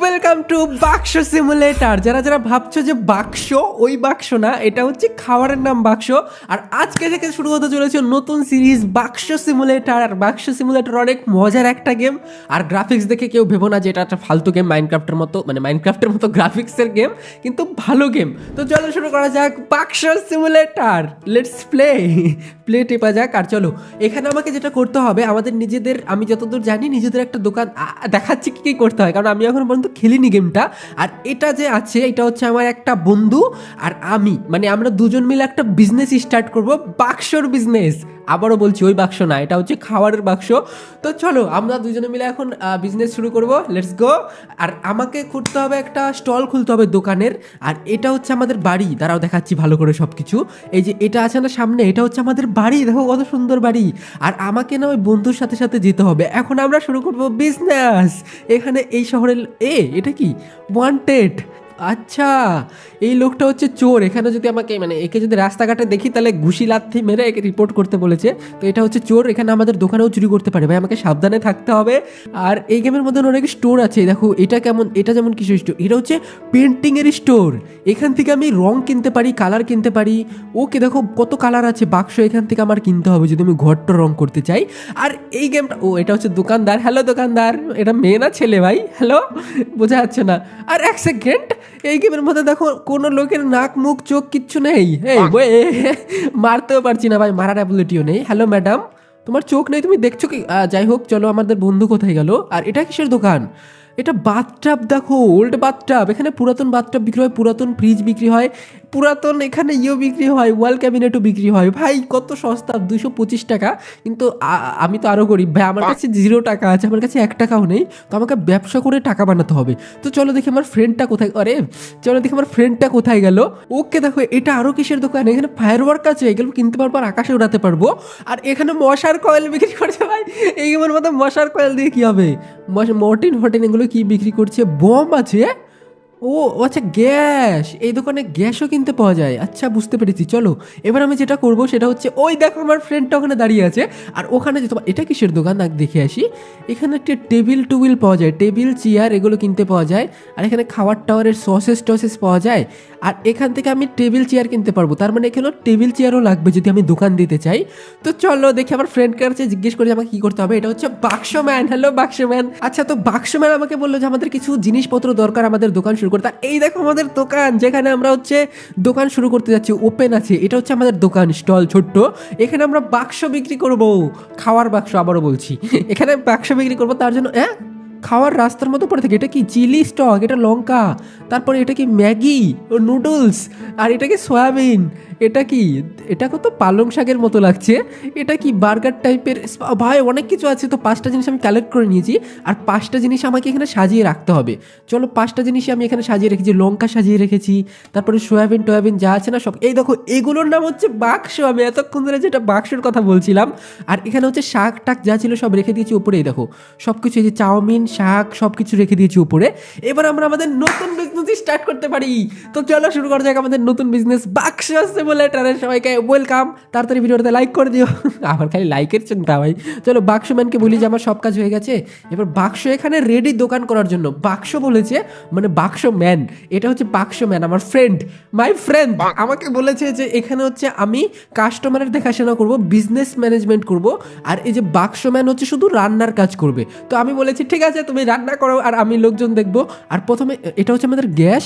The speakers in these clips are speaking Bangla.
ওয়েলকাম টু বাক্স সিমুলেটর। যারা যারা ভাবছো যে বাক্স, ওই বাক্স না, এটা হচ্ছে খাবারের নাম বাক্স। আর আজকে থেকে শুরু হতে চলেছে নতুন সিরিজ বাক্স সিমুলেটর। আর বাক্স সিমুলেটর অনেক মজার একটা গেম। আর গ্রাফিক্স দেখে কেউ ভেবো না যে এটা একটা ফালতু গেম, মাইনক্রাফটের মতো, মানে মাইনক্রাফটের মতো গ্রাফিক্সের গেম, কিন্তু ভালো গেম। তো চলো শুরু করা যাক বাক্স সিমুলেটর। লেটস প্লে টেপা যাক। আর চলো, এখানে আমাকে যেটা করতে হবে, আমাদের নিজেদের, আমি যতদূর জানি নিজেদের একটা দোকান দেখাচ্ছি কি কি করতে হয়, কারণ আমি এখন পর্যন্ত খেলিনি গেমটা। আর এটা যে আছে, এটা হচ্ছে আমার একটা বন্ধু আর আমি, মানে আমরা দুজন মিলে একটা বিজনেস স্টার্ট করব, বাক্সর বিজনেস। আবারও বলছি, ওই বাক্স না, এটা হচ্ছে খাবারের বাক্স। তো চলো আমরা দুজনে মিলে এখন বিজনেস শুরু করব। Let's go. আর আমাকে খুঁজতে হবে, একটা স্টল খুলতে হবে দোকানের। আর এটা হচ্ছে আমাদের বাড়ি, দাঁড়াও দেখাচ্ছি ভালো করে সব কিছু। এই যে এটা আছে না সামনে, এটা হচ্ছে আমাদের বাড়ি, দেখো কত সুন্দর বাড়ি। আর আমাকে না ওই বন্ধুর সাথে সাথে যেতে হবে। এখন আমরা শুরু করব বিজনেস এখানে এই শহরে। এটা কি ওয়ান্টেড? আচ্ছা, এই লোকটা হচ্ছে চোর। এখানে যদি আমাকে, মানে একে যদি রাস্তাঘাটে দেখি তাহলে ঘুষি লাথি মেরে একে রিপোর্ট করতে বলেছে। তো এটা হচ্ছে চোর, এখানে আমাদের দোকানেও চুরি করতে পারে। ভাই আমাকে সাবধানে থাকতে হবে। আর এই গেমের মধ্যে অনেক স্টোর আছে, দেখো এটা কেমন, এটা যেমন কিছু স্টোর, এটা হচ্ছে পেন্টিংয়ের স্টোর। এখান থেকে আমি রং কিনতে পারি, কালার কিনতে পারি। ওকে দেখো কত কালার আছে, বাক্স এখান থেকে আমার কিনতে হবে যদি আমি ঘরটা রং করতে চাই। আর এই গেমটা, এটা হচ্ছে দোকানদার। হ্যালো দোকানদার, এটা মেয়ে না ছেলে ভাই? হ্যালো, বোঝা যাচ্ছে না। আর এক সেকেন্ড, এই গেমের মধ্যে দেখো কোনো লোকের নাক মুখ চোখ কিচ্ছু নেই। মারতেও পারছি না ভাই, মারার অ্যাবিলিটিও নেই। হ্যালো ম্যাডাম, তোমার চোখ নেই, তুমি দেখছো কি? যাই হোক, চলো আমাদের বন্ধু কোথায় গেল? আর এটা কিসের দোকান? এটা বাথটাব, দেখো ওল্ড বাথটাব। এখানে পুরাতন বাথটাব বিক্রি হয়, পুরাতন ফ্রিজ বিক্রি হয়, পুরাতন এখানে বিক্রি হয়, ওয়াল ক্যাবিনেটও বিক্রি হয়। ভাই কত সস্তা, 225 টাকা। কিন্তু আমি তো আরও গরিব ভাই, আমার কাছে 0 টাকা আছে, আমার কাছে 1 টাকাও নেই। তো আমাকে ব্যবসা করে টাকা বানাতে হবে। তো চলো দেখি আমার ফ্রেন্ডটা কোথায়, চলো দেখি আমার ফ্রেন্ডটা কোথায় গেল। ওকে দেখো, এটা আরও কিসের দোকান? এখানে ফায়ারওয়ার্ক আছে, এগুলো কিনতে পারবো আর আকাশে উড়াতে পারবো। আর এখানে মশার কয়েল বিক্রি করছে ভাই। এই গেমের মধ্যে মশার কয়েল দিয়ে কি হবে? মর্টিন এগুলো কি বিক্রি করছে? বম আছে। ও আচ্ছা, গ্যাস, এই দোকানে গ্যাসও কিনতে পাওয়া যায়। আচ্ছা বুঝতে পেরেছি। চলো এবার আমি যেটা করব সেটা হচ্ছে, ওই দেখো আমার ফ্রেন্ডটা ওখানে দাঁড়িয়ে আছে। আর ওখানে যে তোমার, এটা কিসের দোকান দেখে আসি। এখানে একটা টেবিল টুবিল পাওয়া যায়, টেবিল চেয়ার এগুলো কিনতে পাওয়া যায়। আর এখানে খাবার টাওয়ারের সসেস টসেস পাওয়া যায়। আর এখান থেকে আমি টেবিল চেয়ার কিনতে পারবো, তার মানে এখানে টেবিল চেয়ারও লাগবে যদি আমি দোকান দিতে চাই। তো চলো দেখি আমার ফ্রেন্ড কাছে জিজ্ঞেস করে আমাকে কি করতে হবে। এটা হচ্ছে বাক্সম্যান। হ্যালো বাক্সম্যান। আচ্ছা, তো বাক্সম্যান আমাকে বললো যে আমাদের কিছু জিনিসপত্র দরকার আমাদের দোকান শুরু করতে। এই দেখো আমাদের দোকান, যেখানে আমরা হচ্ছে দোকান শুরু করতে যাচ্ছি, ওপেন আছে। এটা হচ্ছে আমাদের দোকান স্টল, ছোট্ট। এখানে আমরা বাক্স বিক্রি করব, খাওয়ার বাক্স। আবারও বলছি, এখানে বাক্স বিক্রি করবো। তার জন্য খাওয়ার রাস্তার মতো পড়ে থাকে। এটা কি চিলি স্টক, এটা লঙ্কা, তারপরে এটা কি ম্যাগি ও নুডলস, আর এটা কি সয়াবিন, এটা কি, এটা কত পালং শাকের মতো লাগছে। এটা কি বার্গার টাইপের? ভাই অনেক কিছু আছে। তো 5টা জিনিস আমি কালেক্ট করে নিয়েছি। আর 5টা জিনিস আমাকে এখানে সাজিয়ে রাখতে হবে। চলো 5টা জিনিসই আমি এখানে সাজিয়ে রেখেছি। লঙ্কা সাজিয়ে রেখেছি, তারপরে সয়াবিন টয়াবিন যা আছে না সব। এই দেখো, এগুলোর নাম হচ্ছে বাক্স। আমি এতক্ষণ ধরে যেটা বাক্সের কথা বলছিলাম। আর এখানে হচ্ছে শাক টাক যা ছিল সব রেখে দিয়েছি উপরে। এই দেখো সব কিছু, এই যে চাউমিন, শাক, সব কিছু রেখে দিয়েছি উপরে। এবার আমরা আমাদের নতুন বিজনেস স্টার্ট করতে পারি। তো চলো শুরু করা যাক আমাদের নতুন বিজনেস বাক্স সিমুলেটরের। সবাইকে ওয়েলকাম। তাড়াতাড়ি ভিডিওতে লাইক করে দিও। আমার খালি লাইকের চিন্তা ভাই। চলো বাক্সম্যানকে বলি যে আমার সব কাজ হয়ে গেছে। এবার বাক্স এখানে রেডি দোকান করার জন্য। বাক্স বলেছে, মানে বাক্সম্যান। এটা হচ্ছে বাক্সম্যান, আমার ফ্রেন্ড, মাই ফ্রেন্ড। আমাকে বলেছে যে এখানে হচ্ছে আমি কাস্টমারের দেখাশোনা করব, বিজনেস ম্যানেজমেন্ট করব। আর এই যে বাক্সম্যান হচ্ছে শুধু রান্নার কাজ করবে। তো আমি বলেছি ঠিক আছে, তুমি রান্না করো আর আমি লোকজন দেখবো। আর প্রথমে এটা হচ্ছে আমাদের গ্যাস।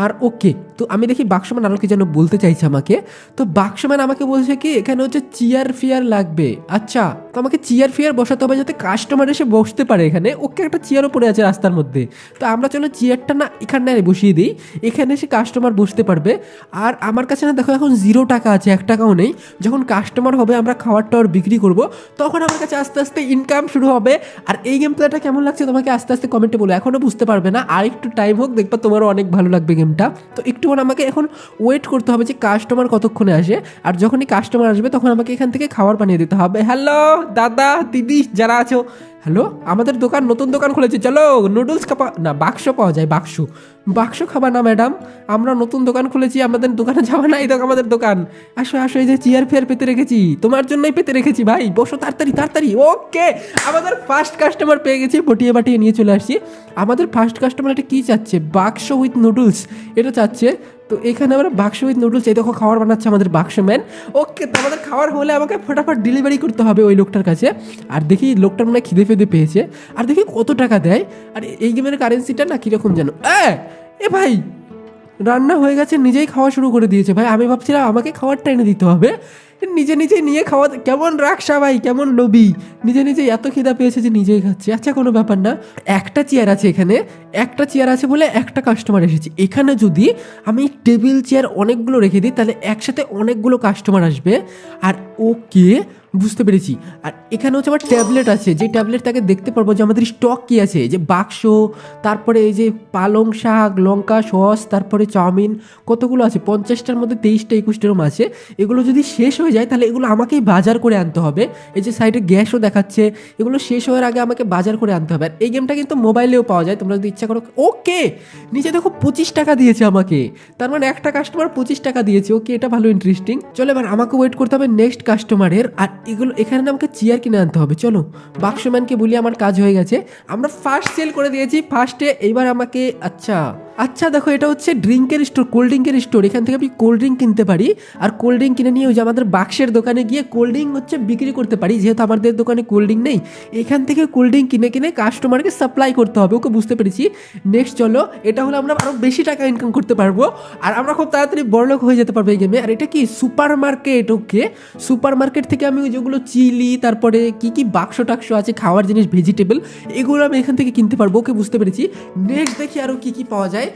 আর ওকে, তো আমি দেখি বাক্সম্যান আরও কি যেন বলতে চাইছে আমাকে। তো বাক্সম্যান আমাকে বলছে কি এখানে হচ্ছে চেয়ার ফিয়ার লাগবে। আচ্ছা, তো আমাকে চেয়ার ফিয়ার বসাতে হবে যাতে কাস্টমার এসে বসতে পারে এখানে। ওকে, একটা চেয়ারও পড়ে আছে রাস্তার মধ্যে। তো আমরা চলো চেয়ারটা না এখানে বসিয়ে দিই, এখানে এসে কাস্টমার বসতে পারবে। আর আমার কাছে না দেখো এখন 0 টাকা আছে, 1 টাকাও নেই। যখন কাস্টমার হবে, আমরা খাবার টাওয়ার বিক্রি করব, তখন আমার কাছে আস্তে আস্তে ইনকাম শুরু হবে। আর এই গেম প্লেটা কেমন লাগছে তোমাকে আস্তে আস্তে কমেন্টে বলো। এখনও বুঝতে পারবে না, আর একটু টাইম হোক, দেখবা তোমারও অনেক ভালো লাগবে গেমটা। তো একটু আমাকে এখন ওয়েট করতে হবে যে কাস্টমার কতক্ষণে আসে। আর যখনই কাস্টমার আসবে তখন আমাকে এখান থেকে খাবার বানিয়ে দিতে হবে। হ্যালো দাদা দিদি যারা আছো, হ্যালো, আমাদের দোকান, নতুন দোকান খুলেছে, চলো নুডলস খাবা না, বাক্স পাওয়া যায়, বাক্স খাবা না ম্যাডাম, আমরা নতুন দোকান খুলেছি, আমাদের দোকানে যাওয়া না, এই দেখো আমাদের দোকান, আসো আসো, এই যে চেয়ার ফেয়ার পেতে রেখেছি, তোমার জন্যই পেতে রেখেছি ভাই, বসো তাড়াতাড়ি তাড়াতাড়ি। ওকে, আমাদের ফার্স্ট কাস্টমার পেয়ে গেছি, বটিয়ে বাটিয়ে নিয়ে চলে আসছি। আমাদের ফার্স্ট কাস্টমার এটা কী চাচ্ছে, বাক্স উইথ নুডলস এটা চাচ্ছে। তো এখানে আমরা বাক্স উইথ নুডলস, এই দেখো খাবার বানাচ্ছে আমাদের বাক্স ম্যান। ওকে, তো আমাদের খাবার হলে আমাকে ফটাফট ডেলিভারি করতে হবে ওই লোকটার কাছে। আর দেখি লোকটার মনে হয় খিদে ফেদে পেয়েছে, আর দেখি কত টাকা দেয়। আর এই গেমের কারেন্সিটা না কীরকম যেন, এ ভাই রান্না হয়ে গেছে, নিজেই খাওয়া শুরু করে দিয়েছে ভাই। আমি ভাবছিলাম আমাকে খাবারটা এনে দিতে হবে, নিজে নিজে নিয়ে খাওয়া, কেমন রাখসা ভাই, কেমন লোভী, নিজে নিজে এত খিদা পেয়েছে যে নিজেই খাচ্ছে। আচ্ছা কোনো ব্যাপার না, একটা চেয়ার আছে এখানে, একটা চেয়ার আছে বলে একটা কাস্টমার এসেছে। এখানে যদি আমি টেবিল চেয়ার অনেকগুলো রেখে দিই তাহলে একসাথে অনেকগুলো কাস্টমার আসবে। আর ওকে, বুঝতে পেরেছি। আর এখানে হচ্ছে আমার ট্যাবলেট আছে, যে ট্যাবলেট তাকে দেখতে পারবো যে আমাদের স্টক কী আছে, যে বাক্স, তারপরে এই যে পালং শাক, লঙ্কা, সস, তারপরে চাউমিন, কতগুলো আছে, 50টার মধ্যে 23টা 21টা এরকম আছে। এগুলো যদি শেষ হয়ে যায় তাহলে এগুলো আমাকেই বাজার করে আনতে হবে। এই যে সাইডে গ্যাসও দেখাচ্ছে, এগুলো শেষ হওয়ার আগে আমাকে বাজার করে আনতে হবে। আর এই গেমটা কিন্তু মোবাইলেও পাওয়া যায়, তোমরা যদি ইচ্ছা করো। ওকে, নিচে দেখো 25 টাকা দিয়েছে আমাকে, তার মানে একটা কাস্টমার 25 টাকা দিয়েছে। ওকে, এটা ভালো ইন্টারেস্টিং। চলো এবার আমাকে ওয়েট করতে হবে নেক্সট কাস্টমারের। আর এগুলো এখানে আমাকে চেয়ার কিনে আনতে হবে। চলো বাক্সম্যানকে বলি আমার কাজ হয়ে গেছে, আমরা ফার্স্ট সেল করে দিয়েছি ফার্স্টে। এইবার আমাকে আচ্ছা দেখো, এটা হচ্ছে ড্রিঙ্কের স্টোর, কোল্ড ড্রিঙ্কের স্টোর। এখান থেকে আমি কোল্ড ড্রিঙ্ক কিনতে পারি, আর কোল্ড ড্রিঙ্ক কিনে নিয়ে ওই যে আমাদের বাক্সের দোকানে গিয়ে কোল্ড ড্রিঙ্ক হচ্ছে বিক্রি করতে পারি। যেহেতু আমাদের দোকানে কোল্ড ড্রিঙ্ক নেই, এখান থেকে কোল্ড ড্রিঙ্ক কিনে কিনে কাস্টমারকে সাপ্লাই করতে হবে। ওকে, বুঝতে পেরেছি। নেক্সট চলো, এটা হলে আমরা আরও বেশি টাকা ইনকাম করতে পারবো, আর আমরা খুব তাড়াতাড়ি বড়লোক হয়ে যেতে পারবো এই গেমে। আর এটা কি সুপার মার্কেট? ওকে, সুপার মার্কেট থেকে আমি ওই যেগুলো চিলি, তারপরে কি বাক্স টাক্স আছে, খাওয়ার জিনিস, ভেজিটেবল, এগুলো আমি এখান থেকে কিনতে পারবো। ওকে, বুঝতে পেরেছি। নেক্সট দেখি আরও কি পাওয়া যায়।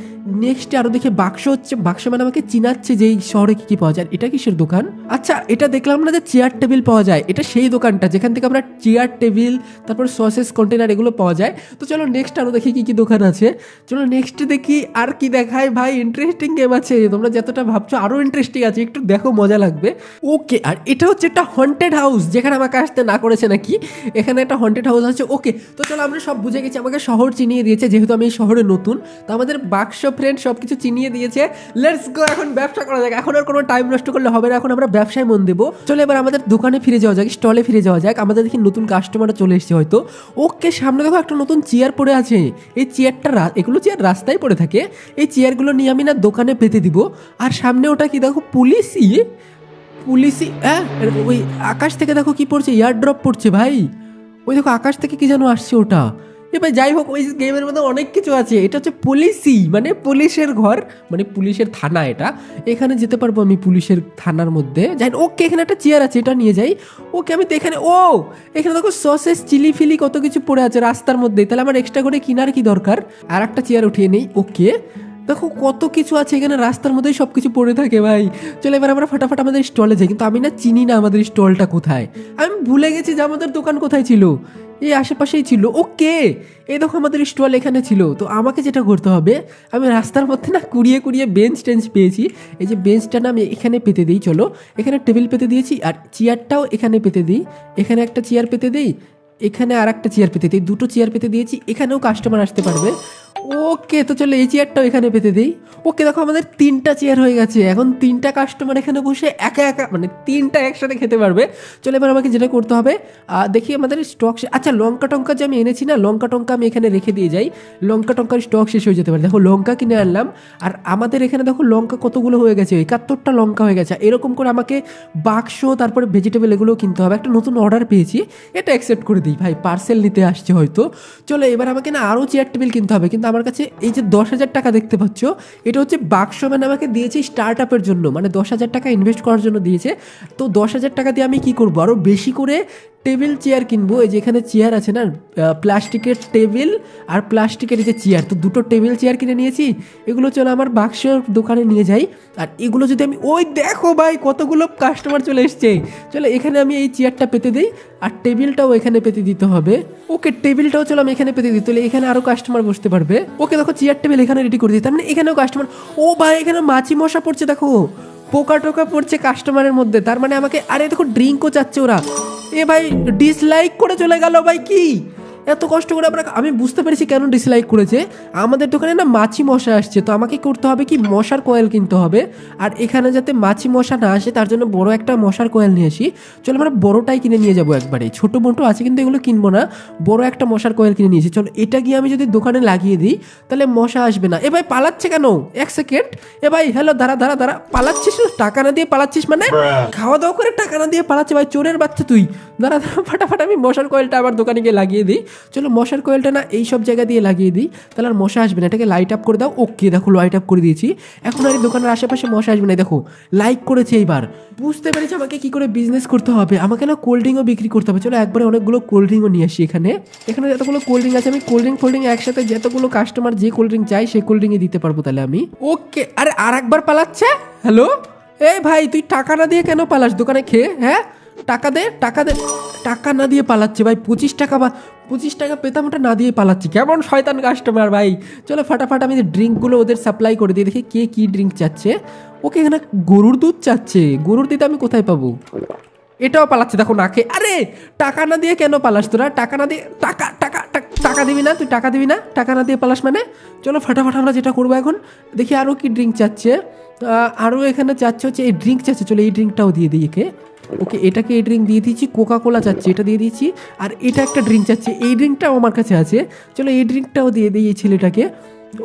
নেক্সটে আরও দেখে বাক্স হচ্ছে, বাক্স মানে আমাকে চিনাচ্ছে যে এই শহরে কি পাওয়া যায়। এটা কিসের দোকান? আচ্ছা, এটা দেখলাম না যে চেয়ার টেবিল পাওয়া যায়, এটা সেই দোকানটা যেখান থেকে আমরা চেয়ার টেবিল, তারপর সসেস কন্টেনার এগুলো পাওয়া যায়। তো চলো নেক্সট আরও দেখি কি দোকান আছে। চলো নেক্সটে দেখি আর কি দেখায়। ভাই ইন্টারেস্টিং গেম আছে, তোমরা যতটা ভাবছো আরও ইন্টারেস্টিং আছে, একটু দেখো, মজা লাগবে। ওকে, আর এটা হচ্ছে একটা হন্টেড হাউস, যেখানে আমাকে আসতে না করেছে নাকি, এখানে একটা হন্টেড হাউস আছে। ওকে, তো চলো আমরা সব বুঝে গেছি, আমাকে শহর চিনিয়ে দিয়েছে, যেহেতু আমি এই শহরে নতুন, তো আমাদের বাক্স ফ্রেন্ড সব কিছু চিনিয়ে দিয়েছে। লেটস গো, এখন ব্যবসা করা যাক, এখন আর কোনো টাইম নষ্ট করলে হবে না, এখন আমরা ব্যবসায় মন দেবো। চলো এবার আমাদের দোকানে ফিরে যাওয়া যাক, স্টলে ফিরে যাওয়া যাক। আমাদের দেখি নতুন কাস্টমাররা চলে এসেছে হয়তো। ওকে, সামনে দেখো একটা নতুন চেয়ার পড়ে আছে, এই চেয়ারটা, এগুলো চেয়ার রাস্তায় পড়ে থাকে, এই চেয়ারগুলো নিয়ে আমি না দোকানে পেতে দিব। আর সামনে ওটা কি দেখো, পুলিশই, ওই আকাশ থেকে দেখো কি পড়ছে, এয়ার ড্রপ পড়ছে ভাই, ওই দেখো আকাশ থেকে কি যেন আসছে ওটা। এবার যাই হোক, ওই গেমের মধ্যে অনেক কিছু আছে। এটা হচ্ছে পুলিশই, মানে পুলিশের ঘর, মানে পুলিশের থানা। এটা এখানে যেতে পারবো আমি পুলিশের থানার মধ্যে যাই। ওকে, এখানে একটা চেয়ার আছে, এটা নিয়ে যাই। ওকে, আমি তো এখানে এখানে দেখো সসেস, চিলি ফিলি কত কিছু পড়ে আছে রাস্তার মধ্যে, তাহলে আমার এক্সট্রা করে কেনার কি দরকার। আর একটা চেয়ার উঠিয়ে নেই। ওকে, দেখো কত কিছু আছে এখানে, রাস্তার মধ্যেই সব কিছু পড়ে থাকে ভাই। চলো এবার আমরা ফটাফট আমাদের স্টলে যাই। কিন্তু আমি না চিনি না আমাদের স্টলটা কোথায়, আমি ভুলে গেছি যে আমাদের দোকান কোথায় ছিল, এই আশেপাশেই ছিল। ওকে, এই দেখো আমাদের স্টল এখানে ছিল। তো আমাকে যেটা করতে হবে, আমি রাস্তার মধ্যে না কুড়িয়ে বেঞ্চ টেঞ্চ পেয়েছি, এই যে বেঞ্চটা না আমি এখানে পেতে দিই। চলো, এখানে টেবিল পেতে দিয়েছি, আর চেয়ারটাও এখানে পেতে দিই। এখানে একটা চেয়ার পেতে দিই, এখানে আর একটা চেয়ার পেতে দিই, দুটো চেয়ার পেতে দিয়েছি, এখানেও কাস্টমার আসতে পারবে। ওকে, তো চলো এই চেয়ারটাও এখানে পেতে দিই। ওকে, দেখো আমাদের 3টা চেয়ার হয়ে গেছে, এখন 3টা কাস্টমার এখানে বসে একা একা, মানে 3টা একসাথে খেতে পারবে। চলো এবার আমাকে যেটা করতে হবে, দেখি আমাদের স্টক, আচ্ছা লঙ্কা টঙ্কা যে আমি এনেছি না, লঙ্কা টঙ্কা আমি এখানে রেখে দিয়ে যাই, লঙ্কা টঙ্কার স্টক শেষ হয়ে যেতে পারে। দেখো লঙ্কা কিনে আনলাম, আর আমাদের এখানে দেখো লঙ্কা কতগুলো হয়ে গেছে, 71টা লঙ্কা হয়ে গেছে। এরকম করে আমাকে বাক্স, তারপরে ভেজিটেবল এগুলোও কিনতে হবে। একটা নতুন অর্ডার পেয়েছি, এটা অ্যাকসেপ্ট করে দিই, ভাই পার্সেল নিতে আসছে হয়তো। চলো এবার আমাকে না আরও চেয়ার টেবিল কিনতে হবে। কিন্তু আমার কাছে এই যে 10,000 টাকা দেখতে পাচ্ছ, এটা হচ্ছে বাক্সম্যান আমাকে দিয়েছে স্টার্ট আপের জন্য, মানে 10,000 টাকা ইনভেস্ট করার জন্য দিয়েছে। তো 10,000 টাকা দিয়ে আমি কি করবো, আরও বেশি করে টেবিল চেয়ার কিনবো। এই যে এখানে চেয়ার আছে না, প্লাস্টিকের টেবিল আর প্লাস্টিকের এই যে চেয়ার, তো দুটো টেবিল চেয়ার কিনে নিয়েছি। এগুলো চলো আমার বাক্সের দোকানে নিয়ে যাই। আর এগুলো যদি আমি, ওই দেখো ভাই কতগুলো কাস্টমার চলে এসছে। চলো এখানে আমি এই চেয়ারটা পেতে দিই, আর টেবিলটাও এখানে পেতে দিতে হবে। ওকে, টেবিলটাও চলো আমি এখানে পেতে দিই, তাহলে এখানে আরও কাস্টমার বসতে পারবে। ওকে, দেখো চেয়ার টেবিল এখানে রেডি করে দিই, তার মানে এখানেও কাস্টমার। ও ভাই, এখানে মাছি মশা পড়ছে দেখো, পোকা টোকা পড়ছে কাস্টমারের মধ্যে, তার মানে আমাকে, আরে দেখো ড্রিঙ্কও চাচ্ছে ওরা। এ ভাই ডিসলাইক করে চলে গেল ভাই, কি এত কষ্ট করে আমরা, আমি বুঝতে পেরেছি কেন ডিসলাইক করেছে। আমাদের দোকানে না মাছি মশা আসছে, তো আমাকে করতে হবে কি মশার কয়েল কিনতে হবে। আর এখানে যাতে মাছি মশা না আসে তার জন্য বড় একটা মশার কয়েল নিয়ে আসি। চলো আমরা বড়টাই কিনে নিয়ে যাবো একবারে, ছোটো মোটো আছে কিন্তু এগুলো কিনবো না, বড় একটা মশার কয়েল কিনে নিয়েছি। চলো এটা গিয়ে আমি যদি দোকানে লাগিয়ে দিই তাহলে মশা আসবে না। এ ভাই পালাচ্ছে কেন, এক সেকেন্ড। এ ভাই হ্যালো, দাঁড়া দাঁড়া দাঁড়া, পালাচ্ছিস টাকা না দিয়ে পালাচ্ছিস মানে? খাওয়া দাওয়া করে টাকা না দিয়ে পালাচ্ছে ভাই, চোরের বাচ্চা তুই। দাঁড়া দাঁড়া, ফাটাফাট আমি মশার কয়েলটা আবার দোকানে গিয়ে লাগিয়ে দিই। চলো মশার কয়েলটা না এই সব জায়গা দিয়ে লাগিয়ে দিই, তাহলে আর মশা আসবে না। এটাকে লাইট আপ করে দাও। ওকে দেখো লাইট আপ করে দিয়েছি, এখন আর এই দোকানের আশেপাশে মশা আসবে না। দেখো লাইক করেছে এইবার, বুঝতে পেরেছি আমাকে কি করে বিজনেস করতে হবে। আমাকে না কোল্ড ড্রিঙ্কও বিক্রি করতে হবে। চলো একবারে অনেকগুলো কোল্ড ড্রিঙ্কও নিয়ে আসি। এখানে যতগুলো কোল্ড ড্রিঙ্ক আছে আমি কোল্ড ড্রিঙ্ক একসাথে যতগুলো কাস্টমার যে কোল্ড ড্রিঙ্ক চাই সেই কোল্ড ড্রিঙ্কই দিতে পারবো তাহলে আমি। ওকে, আরে আর একবার পালাচ্ছে। হ্যালো এই ভাই, তুই টাকা না দিয়ে কেন পালাস দোকানে খেয়ে? হ্যাঁ টাকা দে টাকা দে। টাকা না দিয়ে পালাচ্ছে ভাই, 25 টাকা পেতাম, ওটা না দিয়ে পালাচ্ছে, কেমন শয়তান কাস্টমার ভাই। চলো ফাটাফাট আমি ড্রিঙ্কগুলো ওদের সাপ্লাই করে দিই, দেখি কে কী ড্রিঙ্ক চাচ্ছে। ওকে এখানে গরুর দুধ চাচ্ছে, গরুর দুধ আমি কোথায় পাবো? এটাও পালাচ্ছে দেখো না খেয়ে। আরে টাকা না দিয়ে কেন পালাস তোরা? টাকা না দিয়ে, টাকা দিবি না তুই, টাকা দিবি না, টাকা না দিয়ে পালাস মানে? চলো ফাটাফাট আমরা যেটা করবো এখন, দেখি আরও কি ড্রিঙ্ক চাচ্ছে। আরও এখানে চাচ্ছে হচ্ছে এই ড্রিঙ্ক চাচ্ছে, চলো এই ড্রিঙ্কটাও দিয়ে দিই একে। ওকে এটাকে এই ড্রিঙ্ক দিয়ে দিয়েছি, কোকা কোলা চাচ্ছে এটা দিয়ে দিয়েছি, আর এটা একটা ড্রিঙ্ক চাচ্ছে, এই ড্রিঙ্কটাও আমার কাছে আছে। চলো এই ড্রিঙ্কটাও দিয়ে দিই এই ছেলেটাকে।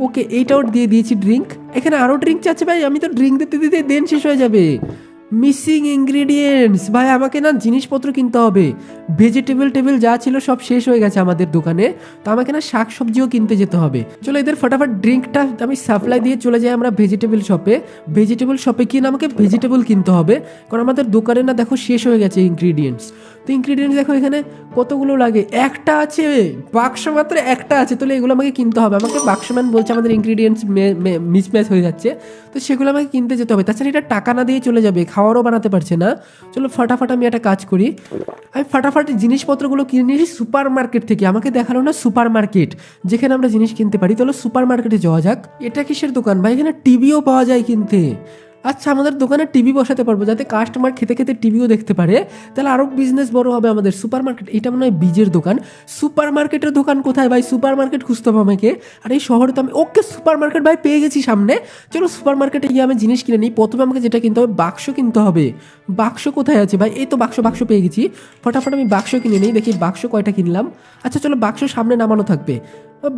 ওকে এইটাও দিয়ে দিয়েছি ড্রিঙ্ক। এখানে আরও ড্রিঙ্ক চাচ্ছে ভাই, আমি তো ড্রিঙ্ক দিতে দিতে দেন শেষ হয়ে যাবে। মিসিং ইনগ্রিডিয়েন্টস ভাই, আমাকে না জিনিসপত্র কিনতে হবে। টেবিল যা ছিল সব শেষ হয়ে গেছে আমাদের দোকানে, তো আমাকে না শাক সবজিও কিনতে যেতে হবে। চলো এদের ফটাফট ড্রিঙ্কটা আমি সাপ্লাই দিয়ে চলে যাই আমরা ভেজিটেবল শপে কিনে আমাকে ভেজিটেবল কিনতে হবে, কারণ আমাদের দোকানে না দেখো শেষ হয়ে গেছে ইনগ্রিডিয়েন্টস। তো ইনগ্রিডিয়েন্টস দেখো এখানে কতগুলো লাগে, একটা আছে বাক্স, মাত্র একটা আছে, তাহলে এগুলো আমাকে কিনতে হবে। আমাকে বাক্সম্যান বলছে আমাদের ইনগ্রিডিয়েন্টস মিসম্যাচ হয়ে যাচ্ছে, তো সেগুলো আমাকে কিনতে যেতে হবে। তাছাড়া এটা টাকা না দিয়ে চলে যাবে, খাওয়ারও বানাতে পারছে না। চলো ফাটাফাট আমি একটা কাজ করি, আমি ফাটাফাট জিনিসপত্রগুলো কিনে নিয়েছি সুপার মার্কেট থেকে। আমাকে দেখালো না সুপার মার্কেট যেখানে আমরা জিনিস কিনতে পারি, তাহলে সুপার মার্কেটে যাওয়া যাক। এটা কিসের দোকান ভাই? এখানে টিভিও পাওয়া যায় কিনতে। আচ্ছা আমাদের দোকানে টিভি বসাতে পারবো, যাতে কাস্টমার খেতে খেতে টিভিও দেখতে পারে, তাহলে আরও বিজনেস বড় হবে আমাদের। সুপার মার্কেট, এটা মনে হয় বীজের দোকান। সুপার মার্কেটের দোকান কোথায় ভাই? সুপার মার্কেট খুঁজতে হবে আমাকে, আর এই শহরে তো আমি, ওকে সুপার মার্কেট ভাই পেয়ে গেছি সামনে। চলো সুপার মার্কেটে গিয়ে আমি জিনিস কিনে নিই। প্রথমে আমাকে যেটা কিনতে হবে, বাক্স কিনতে হবে। বাক্স কোথায় আছে ভাই? এই তো বাক্স পেয়ে গেছি। ফটাফট আমি বাক্স কিনে নিই, দেখি বাক্স কয়টা কিনলাম। আচ্ছা চলো বাক্স সামনে নামানো থাকবে।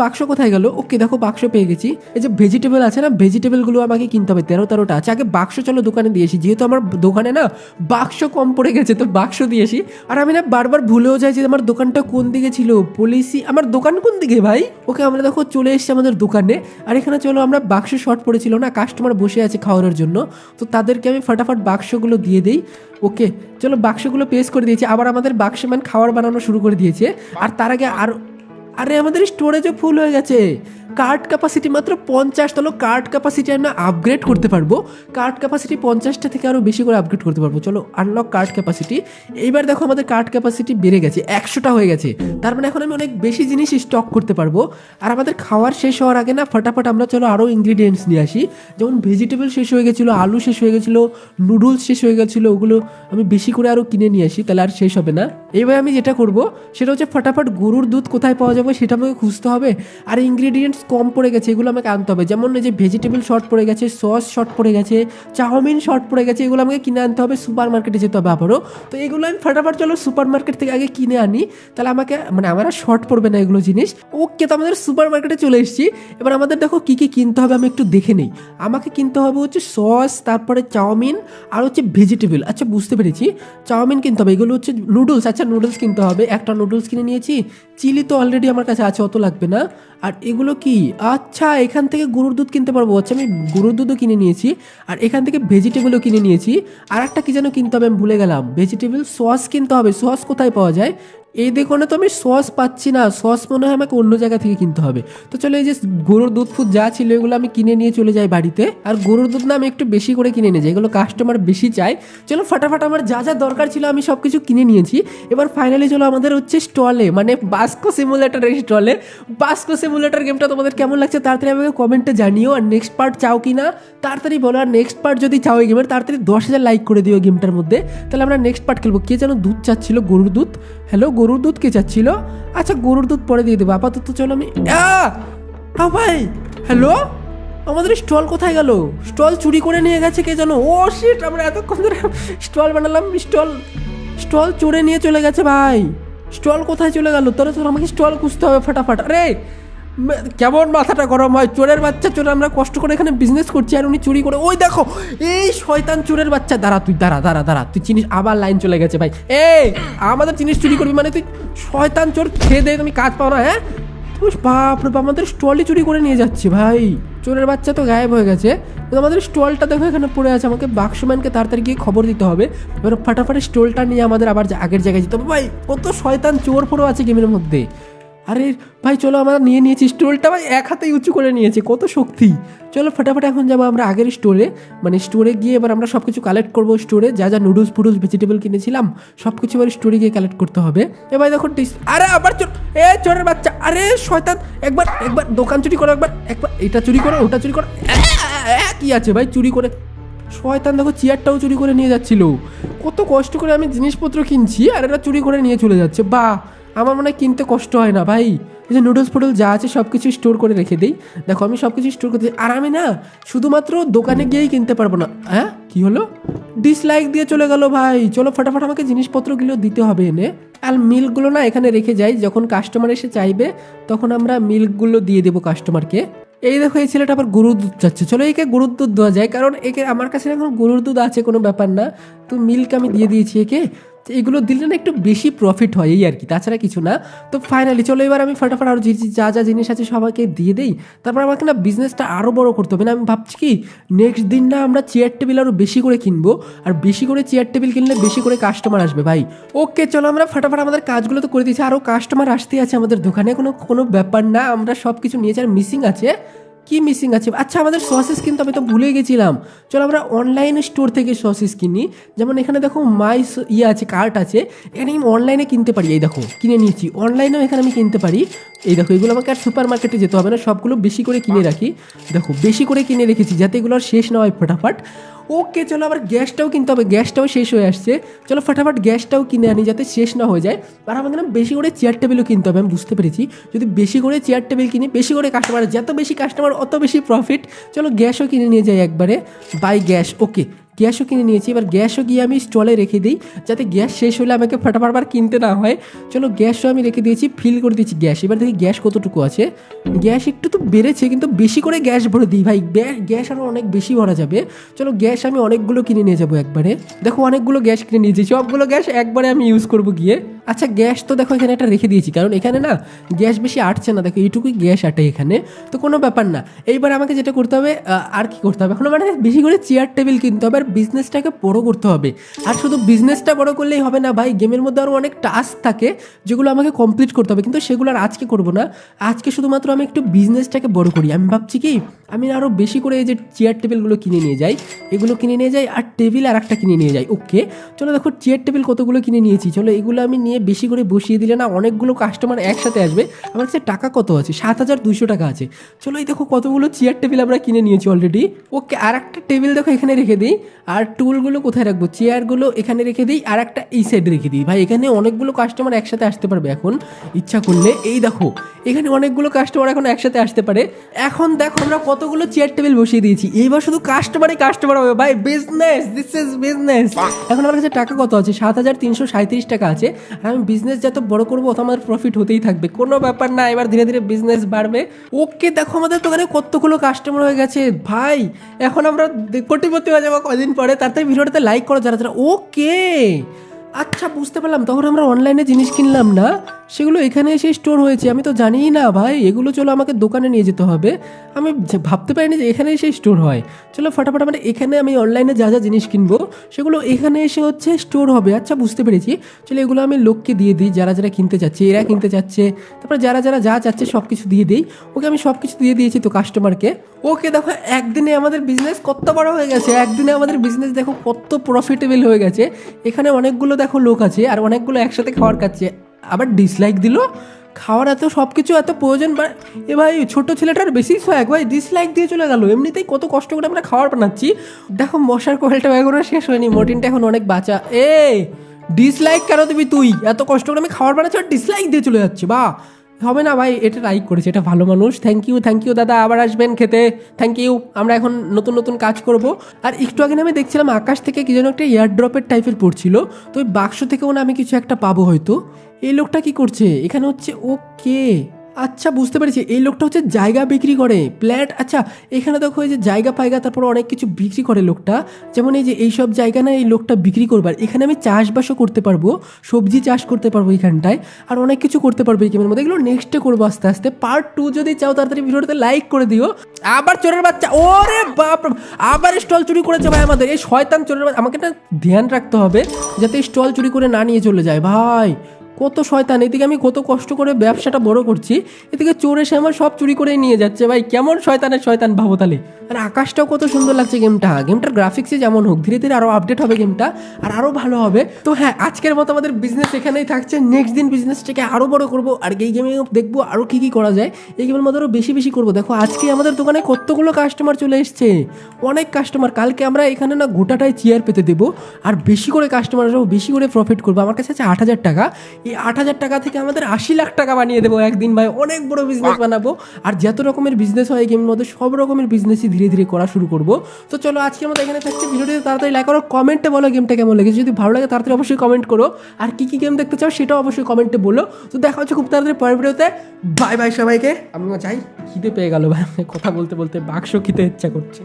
বাক্স কোথায় গেল? ওকে দেখো বাক্স পেয়ে গেছি। এই যে ভেজিটেবল আছে না, ভেজিটেবলগুলো আমাকে কিনতে হবে 13টা আছে। আগে বাক্স চলো দোকানে দিয়েছি, যেহেতু আমার দোকানে না বাক্স কম পড়ে গেছে, তো বাক্স দিয়েছি। আর আমি না বারবার ভুলেও যাই যে আমার দোকানটা কোন দিকে ছিল, পলিসি আমার দোকান কোন দিকে ভাই। ওকে আমরা দেখো চলে এসেছি আমাদের দোকানে, আর এখানে চলো আমরা বাক্স শর্ট পড়েছিল না, কাস্টমার বসে আছে খাওয়ানোর জন্য, তো তাদেরকে আমি ফটাফট বাক্সগুলো দিয়ে দিই। ওকে চলো বাক্সগুলো পেশ করে দিয়েছি, আবার আমাদের বাক্সম্যান খাবার বানানো শুরু করে দিয়েছে। আর তার আগে আরে আমাদের স্টোরেজও ফুল হয়ে গেছে। কার্ড ক্যাপাসিটি মাত্র 50, তাহলে কার্ড ক্যাপাসিটি আমরা আপগ্রেড করতে পারবো। কার্ড ক্যাপাসিটি 50টা থেকে আরও বেশি করে আপগ্রেড করতে পারবো। চলো আনলক কার্ড ক্যাপাসিটি। এইবার দেখো আমাদের কার্ড ক্যাপাসিটি বেড়ে গেছে, 100টা হয়ে গেছে। তার মানে এখন আমি অনেক বেশি জিনিস স্টক করতে পারবো। আর আমাদের খাওয়ার শেষ হওয়ার আগে না ফটাফট আমরা চলো আরও ইনগ্রিডিয়েন্টস নিয়ে আসি। যেমন ভেজিটেবল শেষ হয়ে গেছিলো, আলু শেষ হয়ে গেছিলো, নুডলস শেষ হয়ে গেছিলো, ওগুলো আমি বেশি করে আরও কিনে নিয়ে আসি, তাহলে আর শেষ হবে না। এইবার আমি যেটা করব সেটা হচ্ছে ফটাফট গরুর দুধ কোথায় পাওয়া যাবে সেটা আমাকে খুঁজতে হবে। আর ইনগ্রিডিয়েন্টস কম পড়ে গেছে, এগুলো আমাকে আনতে হবে। যেমন এই যে ভেজিটেবল শর্ট পড়ে গেছে, সস শর্ট পড়ে গেছে, চাউমিন শর্ট পড়ে গেছে, এগুলো আমাকে কিনে আনতে হবে। সুপার মার্কেটে যেতে হবে আবারও। তো এগুলো আমি ফটাফট চলো সুপার মার্কেট থেকে আগে কিনে আনি, তাহলে আমাকে মানে আমার আর শর্ট পড়বে না এগুলো জিনিস। ওকে তো আমাদের সুপার মার্কেটে চলে এসেছি। এবার আমাদের দেখো কী কী কিনতে হবে আমি একটু দেখে নিই। আমাকে কিনতে হবে হচ্ছে সস, তারপরে চাউমিন, আর হচ্ছে ভেজিটেবল। আচ্ছা বুঝতে পেরেছি, চাউমিন কিনতে হবে, এগুলো হচ্ছে নুডলস। আচ্ছা নুডলস কিনতে হবে, একটা নুডলস কিনে নিয়েছি। চিলি তো অলরেডি আমার কাছে আছে, অত লাগবে না। আর এগুলো কি, আচ্ছা এখান থেকে গরুর দুধ কিনতে পারবো। আচ্ছা আমি গরুর দুধও কিনে নিয়েছি, আর এখান থেকে ভেজিটেবলও কিনে নিয়েছি। আর একটা কি যেন কিনতে হবে, আমি ভুলে গেলাম। ভেজিটেবল সস কিনতে হবে। সস কোথায় পাওয়া যায়? এই দোকানে তো আমি সস পাচ্ছি না, সস মনে হয় আমাকে অন্য জায়গা থেকে কিনতে হবে। তো চলো এই যে গরুর দুধ ফুদ যা ছিল এগুলো আমি কিনে নিয়ে চলে যাই বাড়িতে। আর গরুর দুধ না আমি একটু বেশি করে কিনে নিয়ে যাই, এগুলো কাস্টমার বেশি চাই। চলো ফাটাফাট আমার যা যা দরকার ছিল আমি সব কিছু কিনে নিয়েছি। এবার ফাইনালি চলো আমাদের হচ্ছে স্টলে, মানে বাস্কো সিমুলেটরের স্টলে। বাস্কো সিমুলেটর গেমটা তোমাদের কেমন লাগছে তাড়াতাড়ি আমাকে কমেন্টে জানিও। আর নেক্সট পার্ট চাও কি না তাড়াতাড়ি বলো। আর নেক্সট পার্ট যদি চাও এই গেমের তাড়াতাড়ি 10,000 লাইক করে দিও গেমটার মধ্যে, তাহলে আমরা নেক্সট পার্ট খেলবো। কে যেন দুধ চাচ্ছিল, গরুর দুধ। হ্যালো, গরুর দুধ কে চাচ্ছিল? আচ্ছা গরুর দুধ পরে দিয়ে দেবো, আপাতত চলো আমি ভাই। হ্যালো, আমাদের স্টল কোথায় গেল? স্টল চুরি করে নিয়ে গেছে কে যেন। ও শিট, আমরা এতক্ষণ ধরে স্টল বানালাম, স্টল চুরে নিয়ে চলে গেছে ভাই। স্টল কোথায় চলে গেল? তোরা আমাকে স্টল খুঁজতে হবে ফাটাফাট। আরে কেমন মাথাটা গরম হয়, চোরের বাচ্চা চোর, আমরা কষ্ট করে এখানে বিজনেস করছি আর উনি চুরি করে। ওই দেখো এই শয়তান চোরের বাচ্চা, দাঁড়া তুই, দাঁড়া তুই জিনিস, আবার লাইন চলে গেছে ভাই। আমাদের জিনিস চুরি করবি মানে তুই শয়তান চোর, খেয়ে দে তুমি কাজ পাও না? হ্যাঁ বাপরে, আমাদের স্টলই চুরি করে নিয়ে যাচ্ছে ভাই। চোরের বাচ্চা তো গায়েব হয়ে গেছে, আমাদের স্টলটা দেখো এখানে পড়ে আছে। আমাকে বাক্সম্যানকে তাড়াতাড়ি গিয়ে খবর দিতে হবে। এবার ফাটাফাটি স্টলটা নিয়ে আমাদের আবার আগের জায়গায় যেতে হবে। ভাই কত শয়তান চোর ফোরও আছে গেমের মধ্যে। আরে ভাই চলো, আমরা নিয়ে নিয়েছি স্টোরটা, ভাই এক হাতেই উঁচু করে নিয়েছে, কত শক্তি। চলো ফাটাফাট এখন যাবো আমরা আগের স্টোরে, মানে স্টোরে গিয়ে এবার আমরা সব কিছু কালেক্ট করবো। স্টোরে যা যা নুডলস ফুডলস ভেজিটেবল কিনেছিলাম সব কিছু এবার স্টোরে গিয়ে কালেক্ট করতে হবে। এবার দেখো আরে আবার চোর, চোরের বাচ্চা, আরে শয়তান, একবার দোকান চুরি করো, একবার এটা চুরি করো, ওটা চুরি করো। কি আছে ভাই চুরি করে? শয়তান দেখো চেয়ারটাও চুরি করে নিয়ে যাচ্ছিল। কত কষ্ট করে আমি জিনিসপত্র কিনছি আর এরা চুরি করে নিয়ে চলে যাচ্ছে। বাহ, আমার মনে হয় কিনতে কষ্ট হয় না ভাই। এই যে নুডলস ফুডলস যা আছে সব কিছু স্টোর করে রেখে দিই। দেখো আমি সব কিছু স্টোর করতে, আর আমি না শুধুমাত্র দোকানে গিয়েই কিনতে পারবো না। কি হলো? ডিসলাইক দিয়ে চলে গেল ভাই। চলো ফাটাফাট আমাকে জিনিসপত্রগুলো দিতে হবে এনে। আর মিল্কগুলো না এখানে রেখে যাই, যখন কাস্টমার এসে চাইবে তখন আমরা মিল্কগুলো দিয়ে দেবো কাস্টমারকে। এই দেখো এই ছেলেটা আবার গরুর দুধ চাচ্ছে, চলো একে গরুর দুধ দেওয়া যায়, কারণ একে আমার কাছে এখন গরুর দুধ আছে, কোনো ব্যাপার না। তো মিল্ক আমি দিয়ে দিয়েছি একে। এগুলো দিলে না একটু বেশি প্রফিট হয় এই আর কি, তাছাড়া কিছু না। তো ফাইনালি চলো এবার আমি ফাটাফাট আরও যা যা জিনিস আছে সবাইকে দিয়ে দিই। তারপর আমাকে না বিজনেসটা আরও বড় করতে হবে না। আমি ভাবছি কি নেক্সট দিন না আমরা চেয়ার টেবিল আরও বেশি করে কিনবো, আর বেশি করে চেয়ার টেবিল কিনলে বেশি করে কাস্টমার আসবে ভাই। ওকে চলো আমরা ফাটাফাট আমাদের কাজগুলো তো করে দিয়েছি, আরও কাস্টমার আসতে আছে আমাদের দোকানে, কোনো ব্যাপার না। আমরা সব কিছু নিয়েছি, আর মিসিং আছে কি মিসিং আছে? আচ্ছা আমাদের সসেস কিন্তু আমি তো ভুলে গেছিলাম। চলো আমরা অনলাইন স্টোর থেকে সসেস কিনি। যেমন এখানে দেখো আছে, কার্ট আছে, এখানে আমি অনলাইনে কিনতে পারি। এই দেখো কিনে নিয়েছি, অনলাইনেও এখানে আমি কিনতে পারি। এই দেখো এগুলো আমাকে আর সুপার মার্কেটে যেতে হবে না, সবগুলো বেশি করে কিনে রাখি। দেখো বেশি করে কিনে রেখেছি যাতে এগুলো আর শেষ না হয় ফটাফট। ওকে চলো আবার গ্যাসটাও কিনতে হবে, গ্যাসটাও শেষ হয়ে আসছে। চলো ফটাফট গ্যাসটাও কিনে আনি যাতে শেষ না হয়ে যায়। আর আমাকে না বেশি করে চেয়ার টেবিলও কিনতে হবে, আমি বুঝতে পেরেছি যদি বেশি করে চেয়ার টেবিল কিনি বেশি করে কাস্টমার, যত বেশি কাস্টমার অত বেশি প্রফিট। চলো গ্যাসও কিনে নিয়ে যাই একবারে, বাই গ্যাস। ওকে গ্যাসও কিনে নিয়েছি, এবার গ্যাসও গিয়ে আমি স্টলে রেখে দিই যাতে গ্যাস শেষ হলে আমাকে ফাটাফাট কিনতে না হয়। চলো গ্যাসও আমি রেখে দিয়েছি, ফিল করে দিয়েছি গ্যাস। এবার দেখি গ্যাস কতটুকু আছে। গ্যাস একটু তো বেড়েছে কিন্তু বেশি করে গ্যাস ভরে দিই ভাই, গ্যাস আরও অনেক বেশি ভরা যাবে। চলো গ্যাস আমি অনেকগুলো কিনে নিয়ে যাবো একবারে। দেখো অনেকগুলো গ্যাস কিনে নিয়েছি, সবগুলো গ্যাস একবারে আমি ইউজ করবো গিয়ে। আচ্ছা গ্যাস তো দেখো এখানে একটা রেখে দিয়েছি, কারণ এখানে না গ্যাস বেশি আটছে না, দেখো এইটুকুই গ্যাস আটে এখানে, তো কোনো ব্যাপার না। এইবার আমাকে যেটা করতে হবে, আর কি করতে হবে এখন, মানে বেশি করে চেয়ার টেবিল কিনতে হবে আর বিজনেসটাকে বড় করতে হবে। আর শুধু বিজনেসটা বড় করলেই হবে না ভাই, গেমের মধ্যে আরও অনেক টাস্ক থাকে যেগুলো আমাকে কমপ্লিট করতে হবে, কিন্তু সেগুলো আর আজকে করবো না। আজকে শুধুমাত্র আমি একটু বিজনেসটাকে বড় করি। আমি ভাবছি কি আমি আরও বেশি করে এই যে চেয়ার টেবিলগুলো কিনে নিয়ে যাই, এগুলো কিনে নিয়ে যাই, আর টেবিল আর একটা কিনে নিয়ে যাই। ওকে চলো দেখো চেয়ার টেবিল কতগুলো কিনে নিয়েছি। চলো এগুলো আমি নিয়ে বেশি করে বসিয়ে দিলে না অনেকগুলো কাস্টমার একসাথে আসবে। আমার কাছে টাকা কত আছে, 7,200 টাকা আছে। চলো এই দেখো কতগুলো চেয়ার টেবিল আমরা কিনে নিয়েছি অলরেডি। ওকে আর একটা টেবিল দেখো এখানে রেখে দিই, আর টুলগুলো কোথায় রাখবো, চেয়ারগুলো এখানে রেখে দিই, আর একটা এই সাইডে রেখে দিই। ভাই এখানে অনেকগুলো কাস্টমার একসাথে আসতে পারবে এখন ইচ্ছা করলে। এই দেখো এখানে অনেকগুলো কাস্টমার এখন একসাথে আসতে পারে। এখন দেখো আমরা কতগুলো চেয়ার টেবিল বসিয়ে দিয়েছি, এইবার শুধু কাস্টমার হবে ভাই। Business, this is business. এখন আমার কাছে টাকা কত আছে, 7,337 টাকা আছে। আর আমি বিজনেস যত বড় করবো তত আমার প্রফিট হতেই থাকবে, কোনো ব্যাপার না। এবার ধীরে ধীরে বিজনেস বাড়বে। ওকে দেখো আমাদের দোকানে কতগুলো কাস্টমার হয়ে গেছে ভাই, এখন আমরা কোটিপতি হয়ে যাবো কদিন পরে। তাড়াতাড়ি ভিডিওটাতে লাইক করো যারা যারা। ওকে আচ্ছা বুঝতে পারলাম, তখন আমরা অনলাইনে জিনিস কিনলাম না, সেগুলো এখানে এসে স্টোর হয়েছে। আমি তো জানিই না ভাই, এগুলো চলো আমাকে দোকানে নিয়ে যেতে হবে। আমি ভাবতে পারিনি যে এখানে এসে স্টোর হয়। চলো ফাটাফাট আমরা এখানে, আমি অনলাইনে যা যা জিনিস কিনবো সেগুলো এখানে এসে হচ্ছে স্টোর হবে। আচ্ছা বুঝতে পেরেছি। চলো এগুলো আমি লোককে দিয়ে দিই, যারা যারা কিনতে চাচ্ছে, এরা কিনতে চাচ্ছে, তারপরে যারা যারা যা চাচ্ছে সব কিছু দিয়ে দিই। ওকে আমি সব কিছু দিয়ে দিয়েছি তো কাস্টমারকে। ওকে দেখো একদিনে আমাদের বিজনেস কত বড় হয়ে গেছে, একদিনে আমাদের বিজনেস দেখো কত প্রফিটেবল হয়ে গেছে। এখানে অনেকগুলো দেখো লোক আছে আর অনেকগুলো একসাথে খাবার খাচ্ছে, আবার ডিসলাইক দিল। খাওয়ার এত সব কিছু এত প্রয়োজন, এ ভাই ছোটো ছেলেটার বেশি সোয়াগ ভাই, ডিসলাইক দিয়ে চলে গেল। এমনিতেই কত কষ্ট করে আমরা খাবার বানাচ্ছি। দেখো মশার কোয়েলটা এখনো শেষ হয়নি, মর্টিনটা এখন অনেক বাঁচা। ডিসলাইক কেন দিবি তুই? এত কষ্ট করে আমি খাবার বানাচ্ছি আর ডিসলাইক দিয়ে চলে যাচ্ছি, বা হবে না ভাই। এটা লাইক করেছে, এটা ভালো মানুষ। থ্যাংক ইউ দাদা, আবার আসবেন খেতে। Thank you. আমরা এখন নতুন নতুন কাজ করব। আর একটু আগে আমি দেখছিলাম আকাশ থেকে কি যেন একটা এয়ার ড্রপের টাইপের পড়ছিল, তো ওই বাক্স থেকেও না আমি কিছু একটা পাবো হয়তো। এই লোকটা কি করছে এখানে হচ্ছে? ওকে আচ্ছা বুঝতে পেরেছি, এই লোকটা হচ্ছে জায়গা বিক্রি করে, ফ্ল্যাট। আচ্ছা এখানে দেখো এই যে জায়গা পায়গা, তারপর অনেক কিছু বিক্রি করে লোকটা। যেমন এই যে এইসব জায়গা না এই লোকটা বিক্রি করবার। এখানে আমি চাষবাসও করতে পারবো, সবজি চাষ করতে পারবো এখানটায়, আর অনেক কিছু করতে পারবো এই গেমের মধ্যে। এগুলো নেক্সটে করবো আস্তে আস্তে। পার্ট 2 যদি চাও তাড়াতাড়ি ভিডিওটাতে লাইক করে দিও। আবার চোরের বাচ্চা, ওরে বাপ, আবার স্টল চুরি করেছে ভাই আমাদের এই শয়তান চোরের বাচ্চা। আমাকে না ধ্যান রাখতে হবে যাতে স্টল চুরি করে না নিয়ে চলে যায় ভাই। কত শয়তান! এদিকে আমি কত কষ্ট করে ব্যবসাটা বড় করছি, এদিকে চোর এসে আমার সব চুরি করে নিয়ে যাচ্ছে ভাই। কেমন শয়তানের শয়তান ভাবো তাহলে। আর আকাশটাও কত সুন্দর লাগছে গেমটার গ্রাফিক্সে যেমন হোক, ধীরে ধীরে আরও আপডেট হবে গেমটা, আর আরও ভালো হবে। তো হ্যাঁ, আজকের মতো আমাদের বিজনেস এখানেই থাকছে। নেক্সট দিন বিজনেসটাকে আরও বড় করবো, আর এই গেমে দেখবো আরও কী কী করা যায়। এই গেমের মধ্যে আরও বেশি বেশি করবো। দেখো আজকে আমাদের দোকানে কতগুলো কাস্টমার চলে এসছে, অনেক কাস্টমার। কালকে আমরা এখানে না গোটাটাই চেয়ার পেতে দেবো, আর বেশি করে কাস্টমার আসবো, বেশি করে প্রফিট করবো। আমার কাছে আছে 8,000 টাকা। এই 8,000 টাকা থেকে আমাদের 80 লাখ টাকা বানিয়ে দেবো একদিন ভাই। অনেক বড় বিজনেস বানাবো। আর যত রকমের বিজনেস হয় গেমের মধ্যে, সব রকমের বিজনেসই ধীরে ধীরে করা শুরু করবো। তো চলো আজকের মতো এখানে থাকছে। ভিডিওটি তাড়াতাড়ি লাইক করো, কমেন্টে বলো গেমটা কেমন লেগেছে। যদি ভালো লাগে তাড়াতাড়ি অবশ্যই কমেন্ট করো, আর কি কি গেম দেখতে চাও সেটাও অবশ্যই কমেন্টে বলো। তো দেখা হচ্ছে খুব তাড়াতাড়ি পরের ভিডিওতে। বাই বাই সবাইকে। আমিও চাই, খিদে পেয়ে গেল ভাই, কথা বলতে বলতে বাক্স খেতে ইচ্ছা করছে।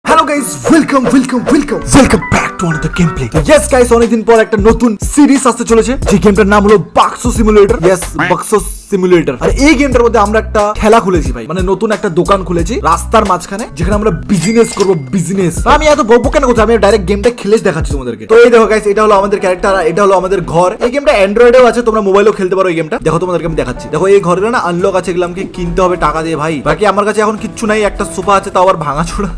Hello guys, welcome back to another gameplay. Yes guys, অনেকদিন পর একটা নতুন সিরিজ আসতে চলেছে, যে গেমটার নাম হলো Bakso simulator. Yes, Bakso simulator. আর এই গেমটার মধ্যে আমরা একটা খেলা খুলেছি ভাই, মানে নতুন একটা দোকান খুলেছি রাস্তার মাঝখানে, যেখানে আমরা বিজনেস করব। বিজনেস আমি এত বলবো কেন কথা, আমি ডাইরেক্ট গেমটা খেলে দেখাচ্ছি তোমাদেরকে। তো এই দেখো গাইস, এটা হলো আমাদের ক্যারেক্টার, আর এটা হলো আমাদের ঘর। এই গেমটা অ্যান্ড্রয়েডেও আছে, তোমরা মোবাইলেও খেলতে পারো এই গেমটা। দেখো তোমাদেরকে আমি দেখাচ্ছি। দেখো এই ঘরে না আনলক আছে, এগুলো আমাকে কিনতে হবে টাকা দিয়ে ভাই। বাকি আমার কাছে এখন কিচ্ছু নাই, একটা সোফা আছে তাও আবার ভাঙাচোরা।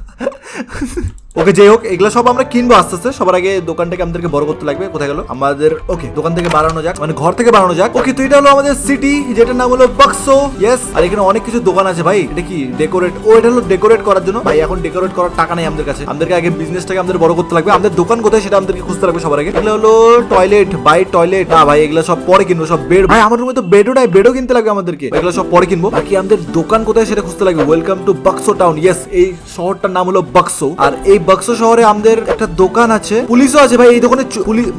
ওকে যাই হোক, এগুলো সব আমরা কিনবো আস্তে আস্তে। সবার আগে দোকানটাকে আমাদেরকে বড় করতে লাগবে। কোথায় গেল আমাদের? ওকে, দোকান থেকে বাড়ানো যাক, মানে ঘর থেকে বাড়ানো যাক। ওকে, তো এটা হলো আমাদের সিটি, যেটার নাম হলো বাক্সো। ইয়েস, আর এখানে অনেক কিছু দোকান আছে ভাই। এটা কি ডেকোরেট? ও এটা হলো ডেকোরেট করার জন্য ভাই। এখন ডেকোরেট করার টাকা নেই আমাদের কাছে। আমাদেরকে আগে বিজনেসটাকে আমাদের বড় করতে লাগবে। আমাদের দোকান কোথায় সেটা আমাদেরকে খুঁজতে লাগবে সবার আগে। এগুলো হলো টয়লেট ভাই, টয়লেট না ভাই, এগুলো সব পরে কিনবো। সব বেড ভাই, আমার রুমে তো বেডও নাই, বেডও কিনতে লাগবে আমাদেরকে। এগুলো সব পরে কিনবো। বাকি আমাদের দোকান কোথায় সেটা খুঁজতে লাগবে। Welcome to Bakso town. Yes, এই শহরটার নাম হলো বাক্সো। আর এই বাক্সো শহরে আমাদের একটা দোকান আছে, পুলিশও আছে ভাই। এই দোকানে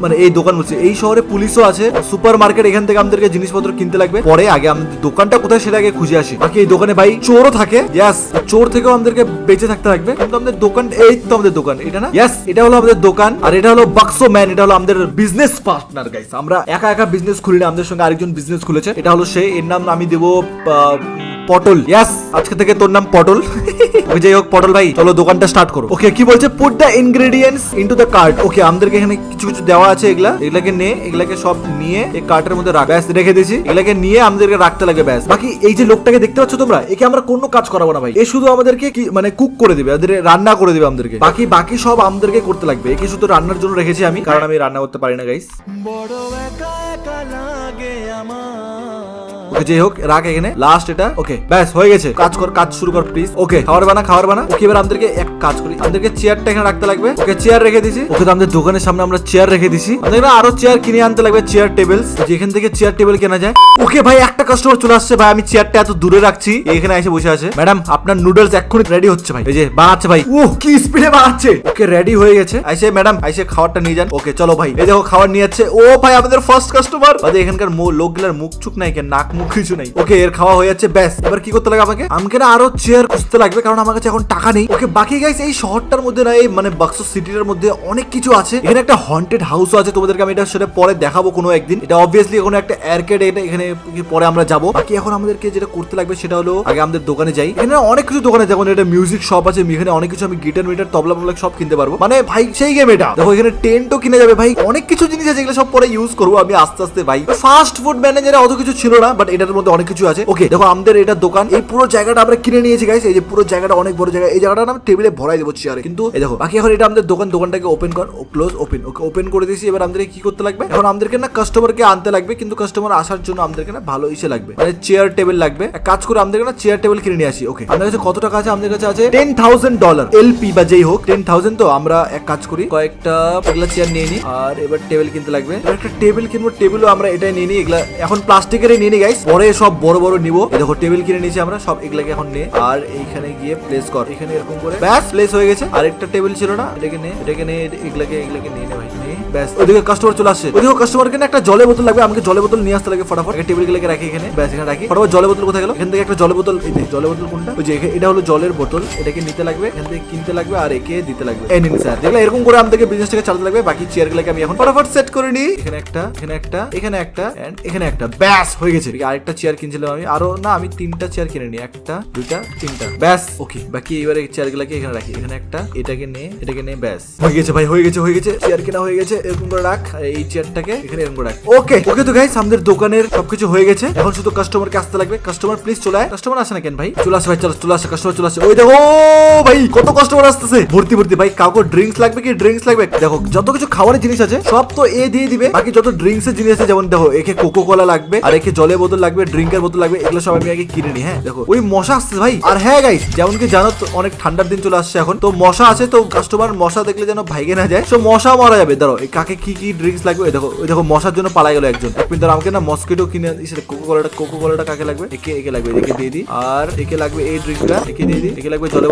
মানে এই দোকান বলছি, এই শহরে পুলিশও আছে, সুপার মার্কেট। এখান থেকে আমাদেরকে জিনিসপত্র কিনতে লাগবে। পরে আগে আমাদের দোকানটা কোথায় সেটা আগে খুঁজে আসি। বাকি এই দোকানে ভাই চোরও থাকে। ইয়েস, চোর থেকেও আমাদেরকে বেঁচে থাকতে লাগবে। কিন্তু আমাদের দোকান, এই তো আমাদের দোকান, এটা না? ইয়েস, এটা হলো আমাদের দোকান। আর এটা হলো বাক্সো ম্যান, এটা হলো আমাদের বিজনেস পার্টনার গাইস। আমরা একা একা বিজনেস খুলি না, আমাদের সঙ্গে আরেকজন বিজনেস খুলেছে। এটা হলো সে, এর নাম আমি দেবো পটল। ইয়েস, আজকে থেকে তোর নাম পটল। যাই হোক পটল ভাই, চলো দোকানটা স্টার্ট করো। ওকে, কি বলছে? Put the ingredients into the cart. Okay, আমাদেরকে এখানে কিছু কিছু দেওয়া আছে। এগুলাকে নে, এগুলাকে সব নিয়ে এই কার্টের মধ্যে রাখ। ব্যাস, রেখে দিয়েছি। এগুলাকে নিয়ে আমাদেরকে রাখতে লাগে। ব্যাস, বাকি এই যে লোকটাকে দেখতে পাচ্ছ তোমরা, একে আমরা কোনো কাজ করাবো না ভাই। এ শুধু আমাদেরকে কি মানে কুক করে দিবে, আমাদের রান্না করে দিবে আমাদেরকে। বাকি সব আমাদেরকে করতে লাগবে। একে শুধু রান্নার জন্য রেখেছি আমি, কারণ আমি রান্না করতে পারি না গাইস। বড় একা একা লাগে আমার। ওকে, যাই হোক রাখ এখানে লাস্ট এটা। ওকে, ব্যাস হয়ে গেছে। কাজ শুরু কর প্লিজ। ওকে, খাবার বানা। ওকে, এবার আমাদেরকে এক কাজ করি, আমাদেরকে চেয়ারটা এখানে রাখতে লাগবে। ওকে, চেয়ার রেখে দিছি। ওকে, তো আমাদের দোকানের সামনে আমরা চেয়ার রেখে দিছি। আমাদের আরো চেয়ার কিনে আনতে লাগবে, চেয়ার টেবিলস, যেখান থেকে চেয়ার টেবিল কেনা যায়। ওকে ভাই, একটা কাস্টমার চলে আসছে ভাই। আমি চেয়ারটা এত দূরে রাখছি, এখানে এসে বসে আছে। ম্যাডাম, আপনার নুডলস এক্ষুনি রেডি হচ্ছে ভাই। এই যে বানাচ্ছে ভাই। ও কি স্পিডে বানাচ্ছে। ওকে, রেডি হয়ে গেছে। আইসে ম্যাডাম, আইসে খাবারটা নিয়ে যান। ওকে চলো ভাই, এই দেখো খাবার নিয়ে যাচ্ছে। ও ভাই, আমাদের ফার্স্ট কাস্টমার। এখানকার লোকগুলার মুখ চুক নাই, নাক মুখ কিছু নাই। ওকে, এর খাওয়া হয়ে যাচ্ছে। ব্যাস, এবার কি করতে লাগে? আমাকে না আরো চেয়ার খুঁজতে লাগবে, কারণ আমার কাছে এখন টাকা নেই। ওকে বাকি গাইস এই শহরটার মধ্যে না এই মানে বাক্সো সিটির মধ্যে অনেক কিছু আছে। এখানে একটা হন্টেড হাউসও আছে, তোমাদেরকে আমি এটা সেটা পরে দেখাবো কোনো একদিন। এটা অবভিয়াসলি কোনো একটা আর্কেড, এটা এখানে পরে আমরা যাবো। বাকি এখন আমাদেরকে যেটা করতে লাগবে সেটা হলো আগে আমাদের দোকানে যাই। এখানে অনেক কিছু দোকানে, যেমন এটা মিউজিক শপ আছে, এখানে অনেক কিছু আমি গিটার মিটার তবলা মবলা সব কিনতে পারবো। মানে ভাই সেই গেম এটা। দেখো এখানে টেন্টও কিনে যাবে ভাই, অনেক কিছু জিনিস আছে যেগুলো সব পরে ইউজ করবো আমি আস্তে আস্তে। ভাই ফাস্ট ফুড ম্যানেজারে অত কিছু ছিল না, বাট এটার মধ্যে অনেক কিছু আছে। ওকে দেখো আমাদের এটা দোকান, এই পুরো জায়গাটা আমরা কিনে নিয়েছি গাইস। এই যে পুরো জায়গাটা অনেক বড় জায়গা, এই জায়গাটা আমি টেবিলে ভরাই দেবো চেয়ারে। কিন্তু এই দেখো বাকি এখন এটা আমাদের দোকান, দোকানটাকে ওপেন কর, ক্লোজ, ওপেন। ওকে ওপেন করে দিয়েছি। এবার আমাদের কি করতে লাগবে, এখন আমাদেরকে না কাস্টমারকে আনতে লাগবে, কিন্তু কাস্টমার আসার জন্য আমাদেরকে না ভালো ইসে লাগবে, মানে চেয়ার টেবিল লাগবে। এক কাজ করে আমাদেরকে না চেয়ার টেবিল কিনে নিয়ে আসি। ওকে আমাদের কাছে কত টাকা আছে, আমাদের কাছে আছে $10,000 এলপি বা যেই হোক 10,000। তো আমরা এক কাজ করি, কয়েকটা এগুলা চেয়ার নিয়ে নিই, আর এবার টেবিল কিনতে লাগবে। এবার একটা টেবিল কিনবো, টেবিলও আমরা এটাই নিয়ে নিই। এগুলা এখন প্লাস্টিকেরই নিয়ে নিই গাইস, পরে সব বড় বড় নিবো। এই দেখো টেবিল কিনে নিয়েছি আমরা, সব এগুলাকে এখন নে, আর এইখানে গিয়ে প্লেস কর, এখানে এরকম করে ব্যাস প্লেস হয়ে গেছে। আরেকটা টেবিল ছিল না, এটাকে নে, এগুলাকে নিয়ে নে ভাই, নে ব্যাস। ওইদিকে কাস্টমার চলে আসছে, ওইদিকে কাস্টমারকে না একটা জলের বোতল লাগবে, আমাকে জলের বোতল নিয়ে আসতে লাগে ফটাফট। টেবিল গুলোকে রাখি এখানে, ব্যাস এখানে রাখি ফটাফট। জলের বোতল কোথায় গেল, এখান থেকে একটা জলের বোতল, এই জলের বোতল কোনটা, ওই যে এটা হলো জলের বোতল, এটাকে নিতে লাগবে, এখান থেকে কিনতে লাগবে, আর একে দিতে লাগবে। এই নিন স্যার, দেখলে এরকম করে আমাদেরকে বিজনেসটাকে চালাতে লাগবে। বাকি চেয়ার গুলোকে আমি এখন ফটাফট সেট করে নিই, এখানে একটা, এখানে একটা, এখানে একটা, এন্ড এখানে একটা, ব্যাস হয়ে গেছে। আরেকটা চেয়ার কিনছিলাম আমি, আরো না আমি 3টা চেয়ার কিনে নিই, 1টা 2টা 3টা, ব্যাস ওকে। বাকি এবারে চেয়ার গুলোকে এখানে রাখি, এখানে একটা, এটাকে নে, ব্যাস হয়ে গেছে ভাই, হয়ে গেছে। চেয়ার কেনা হয়ে গেছে, এরকম করে রাখ, এই চেয়ারটাকে এখানে এরকম করে রাখ। ওকে তো গাইস আমাদের দোকানের সবকিছু হয়ে গেছে, এখন শুধু কাস্টমারকে আসতে লাগবে। কাস্টমার প্লিজ চলে আয়। কাস্টমার আসে না কেন ভাই, চলে আসে ভাই, চলে আসে কাস্টমার চলে আসে। ওই দেখো ভাই কত কাস্টমার আসতেছে, ভর্তি ভাই। কাউকে ড্রিঙ্কস লাগবে কি, ড্রিঙ্কস লাগবে? দেখো যত কিছু খাবারের জিনিস আছে সব তো এ দিয়ে দিবে, বাকি যত ড্রিঙ্কস এর জিনিস আছে, যেমন দেখো একে কোকো কোলা লাগবে, আর একে জলের বোতল লাগবে, ড্রিঙ্কের বোতল লাগবে, এগুলো সব আমি আগে কিনে নিই। হ্যাঁ দেখো ওই মশা আসছে ভাই। আর হ্যাঁ গাইস যেমন কি জানো তো অনেক ঠান্ডার দিন চলে আসছে এখন, তো মশা আছে, তো কাস্টমার মশা দেখলে যেন ভাইগে না যায়, তো মশা মারা যাবে। ধরো এই কাকে কি ড্রিঙ্কস লাগবে, ওই দেখো মশার জন্য পালাই গেল একজন। এক মিনিট ধরো, আমাকে না মস্কিটো কিনে কোকো কোলাটা কাকে লাগবে, একে লাগবে, একে দিয়ে দিই। আর একে লাগবে এই ড্রিঙ্কটা, একে দিয়ে দিই। একে লাগবে জলের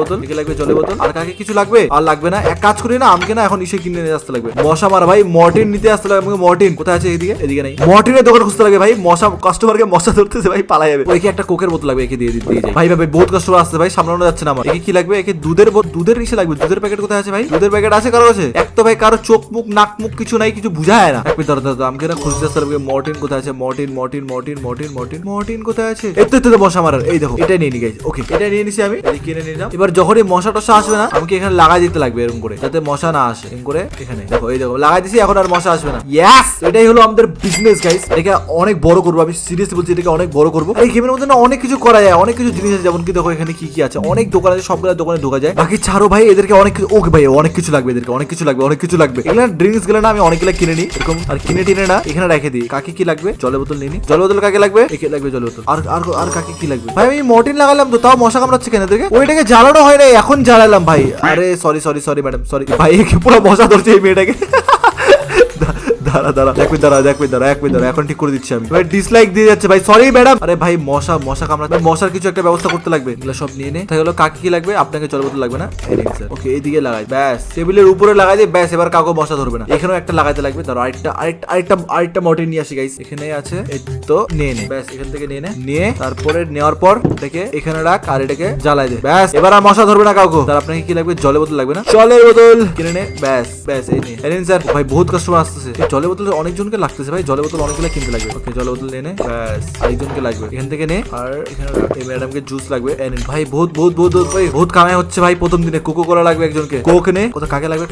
বোতল, আর কাকে কিছু লাগবে? আর লাগবে না। এক কাজ করি না, আমাকে না এখন ইসে কিনে নিয়ে আসতে লাগবে, মশা মারা ভাই, মর্টিন নিতে আসতে লাগবে আমাকে। মর্টিন কোথায় আছে, এদিকে নাই। মর্টিনের দোকান খুঁজতে লাগবে ভাই, মশা কাস্টমারকে মশা ধরতেছে ভাই, পালা যাবে। ওইকে একটা কোকের বোতল লাগবে, একে দিয়ে যাই ভাই। বহুত কাস্টমার আসছে ভাই, সামলানো যাচ্ছে না আমার। একে কি লাগবে, একে দুধের ইসে লাগবে, দুধের প্যাকেট কোথায় আছে ভাই? দুধের প্যাকেট আছে কারো কাছে? এক তো ভাই কারো চোখ মুখ নাক মুখ কিছু নাই, কিছু বুঝায় না। এক মিনিট ধরো, আমাকে না খুঁজতে আসতে লাগবে। মর্টিন কোথায় আছে, মর্টিন কোথায় আছে? এই তো মশা মারার, এই দেখো এটা নিয়ে নি গাইস। ওকে এটা নিয়ে নিছি আমি, কিনে নিলাম। এবার যখনই মশা টশা আসবে না, আমাকে এখানে লাগাই দিতে লাগবে এরকম করে, যাতে মশা না আসে। এরকম করে এখানে দেখো, এই দেখো লাগাই দিছি, এখন আর মশা আসবে না। ইয়েস, এটাই হলো আমাদের বিজনেস গাইস। এটাকে অনেক বড় করবো, আমি সিরিয়াসলি বলছি, এটাকে অনেক বড় করবো। এই গেমের মধ্যে না অনেক কিছু করা যায়, অনেক কিছু জিনিস আছে, যেমন কি দেখো এখানে কি আছে, অনেক দোকান আছে, সবগুলো দোকানে ঢোকা যায়। বাকি ছাড়ো ভাই, এদেরকে অনেক কিছু, ওকে ভাই অনেক কিছু লাগবে, এদেরকে অনেক কিছু লাগবে। এগুলো ড্রিঙ্কস গুলো না আমি অনেকগুলো কিনে নিই এরকম, আর কিনে টিনে না এখানে রেখে দিই। কাকে কি লাগবে, জলের বোতল নিয়ে নি। জলের বোতল কাকে লাগবে, একে লাগবে জলের বোতল। আর কাকে কি লাগবে ভাই? আমি মর্টিন লাগালাম তো, তাও মশা কামড়াচ্ছে কেন এদেরকে? ওইটাকে জ্বালানো হয় না, এখন জ্বালালাম ভাই। আরে সরি ম্যাডাম, সরি ভাই, একে পুরো মশা ধরছে এই মেয়েটাকে। দাঁড়া এক মিনিট, এখন ঠিক করে দিচ্ছি আমি ভাই। ডিসলাইক দিয়ে যাচ্ছে ভাই, সরি ম্যাডাম। আরে ভাই মশা কামড়াচ্ছে, মশার কিছু একটা ব্যবস্থা করতে লাগবে। এগুলো সব নিয়ে নে। তাই হলো কাকে কি লাগবে, আপনাকে জলের বোতল লাগবে না? ওকে এইদিকে লাগাই, ব্যাস টেবিলের উপরে লাগাই দিয়ে, ব্যাস এবার কাউকে মশা ধরবে না। এখানেও একটা লাগাইতে লাগবে। ধরো আরেকটা মর্টিন নিয়ে আসি গাইস, এখানে আছে, এই তো নিয়ে নে, ব্যাস এখান থেকে নিয়ে তারপরে নেওয়ার পর এটাকে এখানে রাখ, আর এটাকে জ্বালাই দে, ব্যাস এবার আর মশা ধরবে না কাউকে। তার আপনাকে কি লাগবে, জলের বোতল লাগবে না? জলের বোতল কিনে নে, ব্যাস এই নিয়ে নিন স্যার। ভাই বহুত কাস্টমার আসতেছে, জলের বোতল অনেকজনকে লাগতেছে ভাই, জলের বোতল অনেকগুলো কিনতে লাগবে। ওকে জলের বোতল নিয়ে নে, ব্যাস আরেকজনকে লাগবে, এখান থেকে নে। আর এখানে এই ম্যাডামকে জুস লাগবে, ভাই বহুত কামাই হচ্ছে ভাই প্রথম দিনে। কোকো কোলা লাগবে একজনকে, কোক নে। কোথা কাকে লাগবে,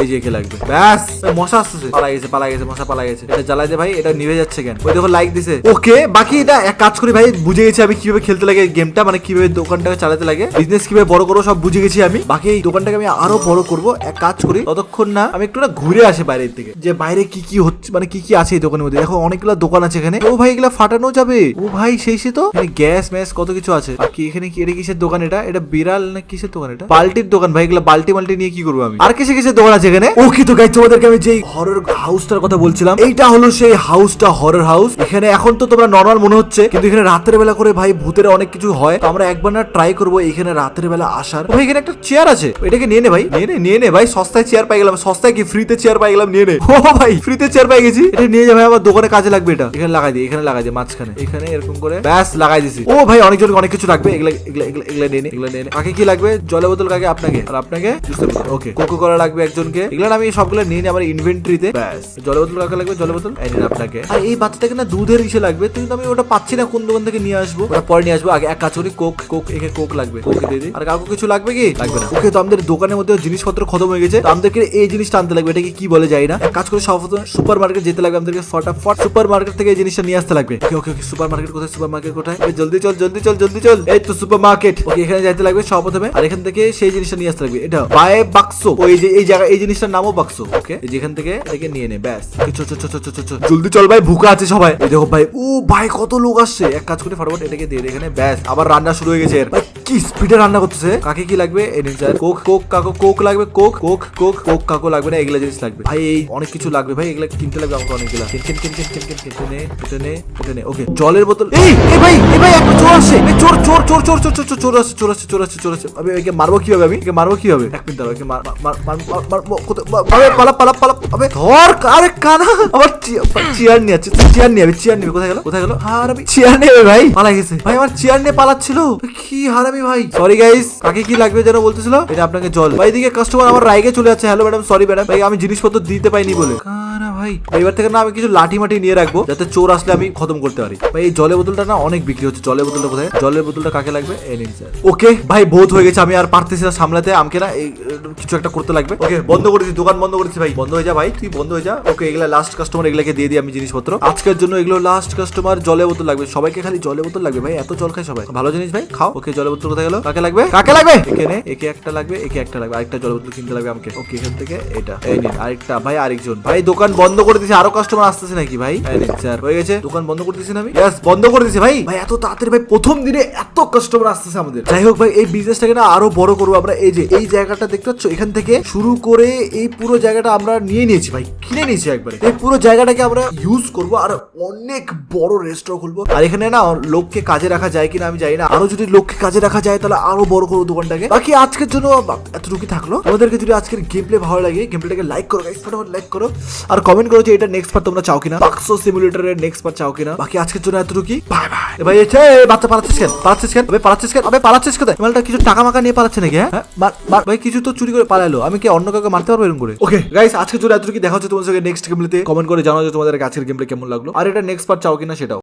এই যে একে লাগবে, ব্যাস। মশা আসতেছে, পালা গেছে, মশা পালা গেছে। এটা জ্বালাই দে ভাই, এটা নিভে যাচ্ছে কেন? ওই দেখো লাইক দিছে। ওকে বাকি এটা এক কাজ করি ভাই, বুঝে গেছি আমি কিভাবে খেলতে লাগে গেমটা, মানে কিভাবে দোকানটাকে চালাতে লাগে, বিজনেস কিভাবে বড় করবো সব বুঝে গেছি আমি। বাকি এই দোকানটাকে আমি আরো বড় করবো। এক কাজ করি, ততক্ষণ না আমি একটু না ঘুরে আসি বাইরের থেকে, যে বাইরে কি হচ্ছে, মানে কি আছে এই দোকানের মধ্যে। দেখো অনেকগুলো দোকান আছে এখানে। ও ভাই এগুলা ফাটানো যাবে? ও ভাই সেই তো গ্যাস ম্যাস কত কিছু আছে। বাকি এখানে কি, এটা কিসের দোকান? এটা বিড়াল না কিসের দোকান? এটা বাল্টির দোকান ভাই। এগুলা বাল্টি নিয়ে কি করবো আমি? আর কিসের দোকান আছে এখানে? ওকে তো গাইস তোমাদেরকে আমি যেই হরর হাউসটার কথা বলছিলাম, এইটা হলো সেই হাউসটা, হরর হাউস। এখানে এখন তো তোমরা নরমাল মনে হচ্ছে, কিন্তু এখানে রাতের বেলা করে ভাই ভূতের অনেক কিছু হয়। তো আমরা একবার না ট্রাই করবো এখানে রাতের বেলা আসার। ভাই এখানে একটা চেয়ার আছে, এটাকে নিয়ে নে ভাই, নিয়ে নে ভাই, সস্তায় চেয়ার পাই গেলাম। সস্তায় কি, ফ্রিতে চেয়ার পাই গেলাম, নিয়ে নে। ও ভাই ফ্রি ফ্রিতে চেয়ার পেয়ে গেছি। এটা নিয়ে যাবে আমার দোকানে কাজে লাগবে। এটা এখানে লাগাই দিই, এখানে লাগাই দিই, মাঝখানে এখানে এরকম করে ব্যাস লাগাই দিছি। ও ভাই অনেকজনকে অনেক কিছু লাগবে। এগুলা এগুলা এগুলা এগুলা নিয়ে নে, এগুলা নিয়ে নে। কাকে কি লাগবে? জলের বোতল কাকে? আপনাকে। আর আপনাকে জুসের বোতল। ওকে, কোকো কোলা লাগবে একজনকে। এগুলা আমি সবগুলো নিয়ে নিই আমার ইনভেন্টরিতে। ব্যাস জলের বোতল কাকে লাগবে? জলের বোতল এই নিন আপনাকে। আর এই বাচ্চাটাকে না দুধের ইসে লাগবে, কিন্তু আমি ওটা পাচ্ছি না কোন দোকান থেকে নিয়ে আসবো। ওটা পরে নিয়ে আসবো। আগে এক কাজ করি, কোক কোক একে কোক লাগবে, কোক দিয়ে দিই। আর কাউকে কিছু লাগবে কি? লাগবে না। ওকে, তো আমাদের দোকানের মধ্যে জিনিসপত্র খতম হয়ে গেছে। তো আমাদেরকে এই জিনিসটা আনতে লাগবে। এটাকে কি বলে যাই না। এক কাজ করে সর্বপ্রথম সুপার মার্কেট যেতে লাগবে আমাদেরকে। ফটাফট সুপার মার্কেট থেকে এই জিনিসটা নিয়ে আসতে লাগবে। ওকে ওকে ওকে, সুপার মার্কেট কোথায়? সুপার মার্কেট কোথায়? জলদি চল জলদি চল জলদি চল। এই তো সুপার মার্কেট। ওকে, এখানে যাইতে লাগবে সর্বপ্রথমে। আর এখান থেকে সেই জিনিসটা নিয়ে আসতে লাগবে। এটা বাই বাক্স। ওই যে এই জায়গা এই জিনিসটার নামও বাক্স। ওকে, যেখান থেকে এটাকে নিয়ে নে। ব্যাস জলদি চল ভাই, ভুকা আছে সবাই। এই দেখো ভাই, ও ভাই কত লোক আসছে। এক কাজ করে ফটাফট এটাকে দিয়ে দে এখানে। ব্যাস আবার রান্না শুরু হয়ে গেছে। ভাই কি স্পিডে রান্না করতেছে। কাকে কি লাগবে? এই নিন স্যার। কোক কোক কাকু কোক লাগবে। কোক কোক কোক কোক কাকু লাগবে না। এগুলা জিনিস লাগবে ভাই। এই অনেক কিছু লাগবে ভাই। এগুলা কিনতে লাগবে আমাকে অনেকগুলা। ওকে, জলের বোতল। এই ভাই একটা চোর আসছে। এই চোর চোর চোর চোর চোর চোর চোর আসছে চোর আসছে চোর আসছে চোর আসছে। আমি একে মারবো কিভাবে? আমি একে মারবো কিভাবে? এক মিনিট দাঁড়াও, একে পালা। আবে ধর। আরে কানা আমার চেয়ার নিয়ে যাচ্ছে। চেয়ার নিয়ে কোথায় গেল? আর আমি চেয়ার নেবে ভাই, পালাই গেছে ভাই। আমার চেয়ার নিয়ে পালাচ্ছিল। কি হারামি ভাই। সরি গাইস, কাকে কি লাগবে যেন বলতেছিল? এটা আপনাকে জল। ভাই এদিকে কাস্টমার আমার রাইগে চলে যাচ্ছে। হ্যালো ম্যাডাম, সরি ম্যাডাম, ভাই আমি জিনিসপত্র দিতে পাইনি বলে। কানা ভাই, এবার থেকে না আমি কিছু লাঠি মাটি নিয়ে রাখবো, যাতে চোর আসলে আমি খতম করতে পারি। ভাই এই জলের বোতলটা না অনেক বিক্রি হচ্ছে। জলের বোতলটা কোথায়? জলের বোতলটা কাকে লাগবে? এই নিন স্যার। ওকে ভাই, বহুত হয়ে গেছে। আমি আর পারতেছি না সামলাতে। আমাকে না এই কিছু একটা করতে লাগবে। ওকে, বন্ধ করেছি, দোকান বন্ধ করেছি ভাই। বন্ধ হয়ে যা ভাই, তুই বন্ধ হয়ে যা। ওকে, এগুলা লাস্ট কাস্টমার, এগুলাকে দিয়ে দিই আমি জিনিসপত্র আজকের জন্য। এগুলো লাস্ট কাস্টমার। জলের বোতল লাগবে সবাইকে, খালি জলের বোতল লাগবে ভাই। এত জল খায় সবাই, ভালো জিনিস ভাই, খাও। ওকে, জলের বোতল কোথায় গেল? কাকে লাগবে? এখানে একে একটা লাগবে, একে একটা লাগবে। আরেকটা জলের বোতল কিনতে লাগবে আমাকে। ওকে, এখান থেকে এটা এই নিন। আরেকটা ভাই, আরেকজন ভাই। দোকান বন্ধ করে দিয়েছি। আরো কাস্টমার আসতেছে নাকি ভাই? এই নিন স্যার, হয়ে গেছে। দোকান বন্ধ করে দিয়েছি না আমি? ইয়েস, বন্ধ করে দিয়েছি ভাই। ভাই এত তাড়াতাড়ি ভাই, প্রথম দিনে এত কাস্টমার আসতেছে আমাদের। যাই হোক ভাই, এই বিজনেসটাকে না আরো বড় করবো আমরা। এই যে এই জায়গাটা দেখতে পাচ্ছ, এখান থেকে শুরু করে এই পুরো জায়গাটা আমরা নিয়ে নিয়েছি ভাই, কিনে নিয়েছি একবারে। এই পুরো জায়গাটাকে আমরা ইউজ করবো আর অনেক বড় রেস্টুরেন্ট খুলবো। আর এখানে না লোককে কাজে রাখা যায় কিনা আমি জানি না। আরো যদি লোককে কাজে রাখা যায় তাহলে আরো বড় করবো দোকানটাকে। বাকি আজকের জন্য এতটুকু থাকলো। তোমাদেরকে যদি আজকের গেম প্লে ভালো লাগে, গেম প্লেটাকে লাইক করো গাইস, ফটাফট লাইক করো। আর কমেন্ট করো যে এটা নেক্সট পার্ট তোমরা চাও কিনা, বাক্সো সিমুলেটরের নেক্সট পার্ট চাও কিনা। বাকি আজকের জন্য এতটুকুই। Bye bye. ভাই বাচ্চা পালাচ্ছিস কেন? পালাচ্ছিস কোথায়? মালটা কিছু টাকা মাকা নিয়ে পালাচ্ছে নাকি? হ্যাঁ ভাই, কিছু তো চুরি করে পালালো। আমি কি অন্য কাউকে মারতে পারবো এরকম করে? ওকে গাইস, আজকের জন্য এতটুকু। দেখা হচ্ছে তোমাদের সঙ্গে নেক্সট গেম প্লেতে। কমেন্ট করে জানাও যে তোমাদের আজকের গেম প্লে কেমন লাগলো, আর এটা নেক্সট পার্ট চাও কিনা সেটাও।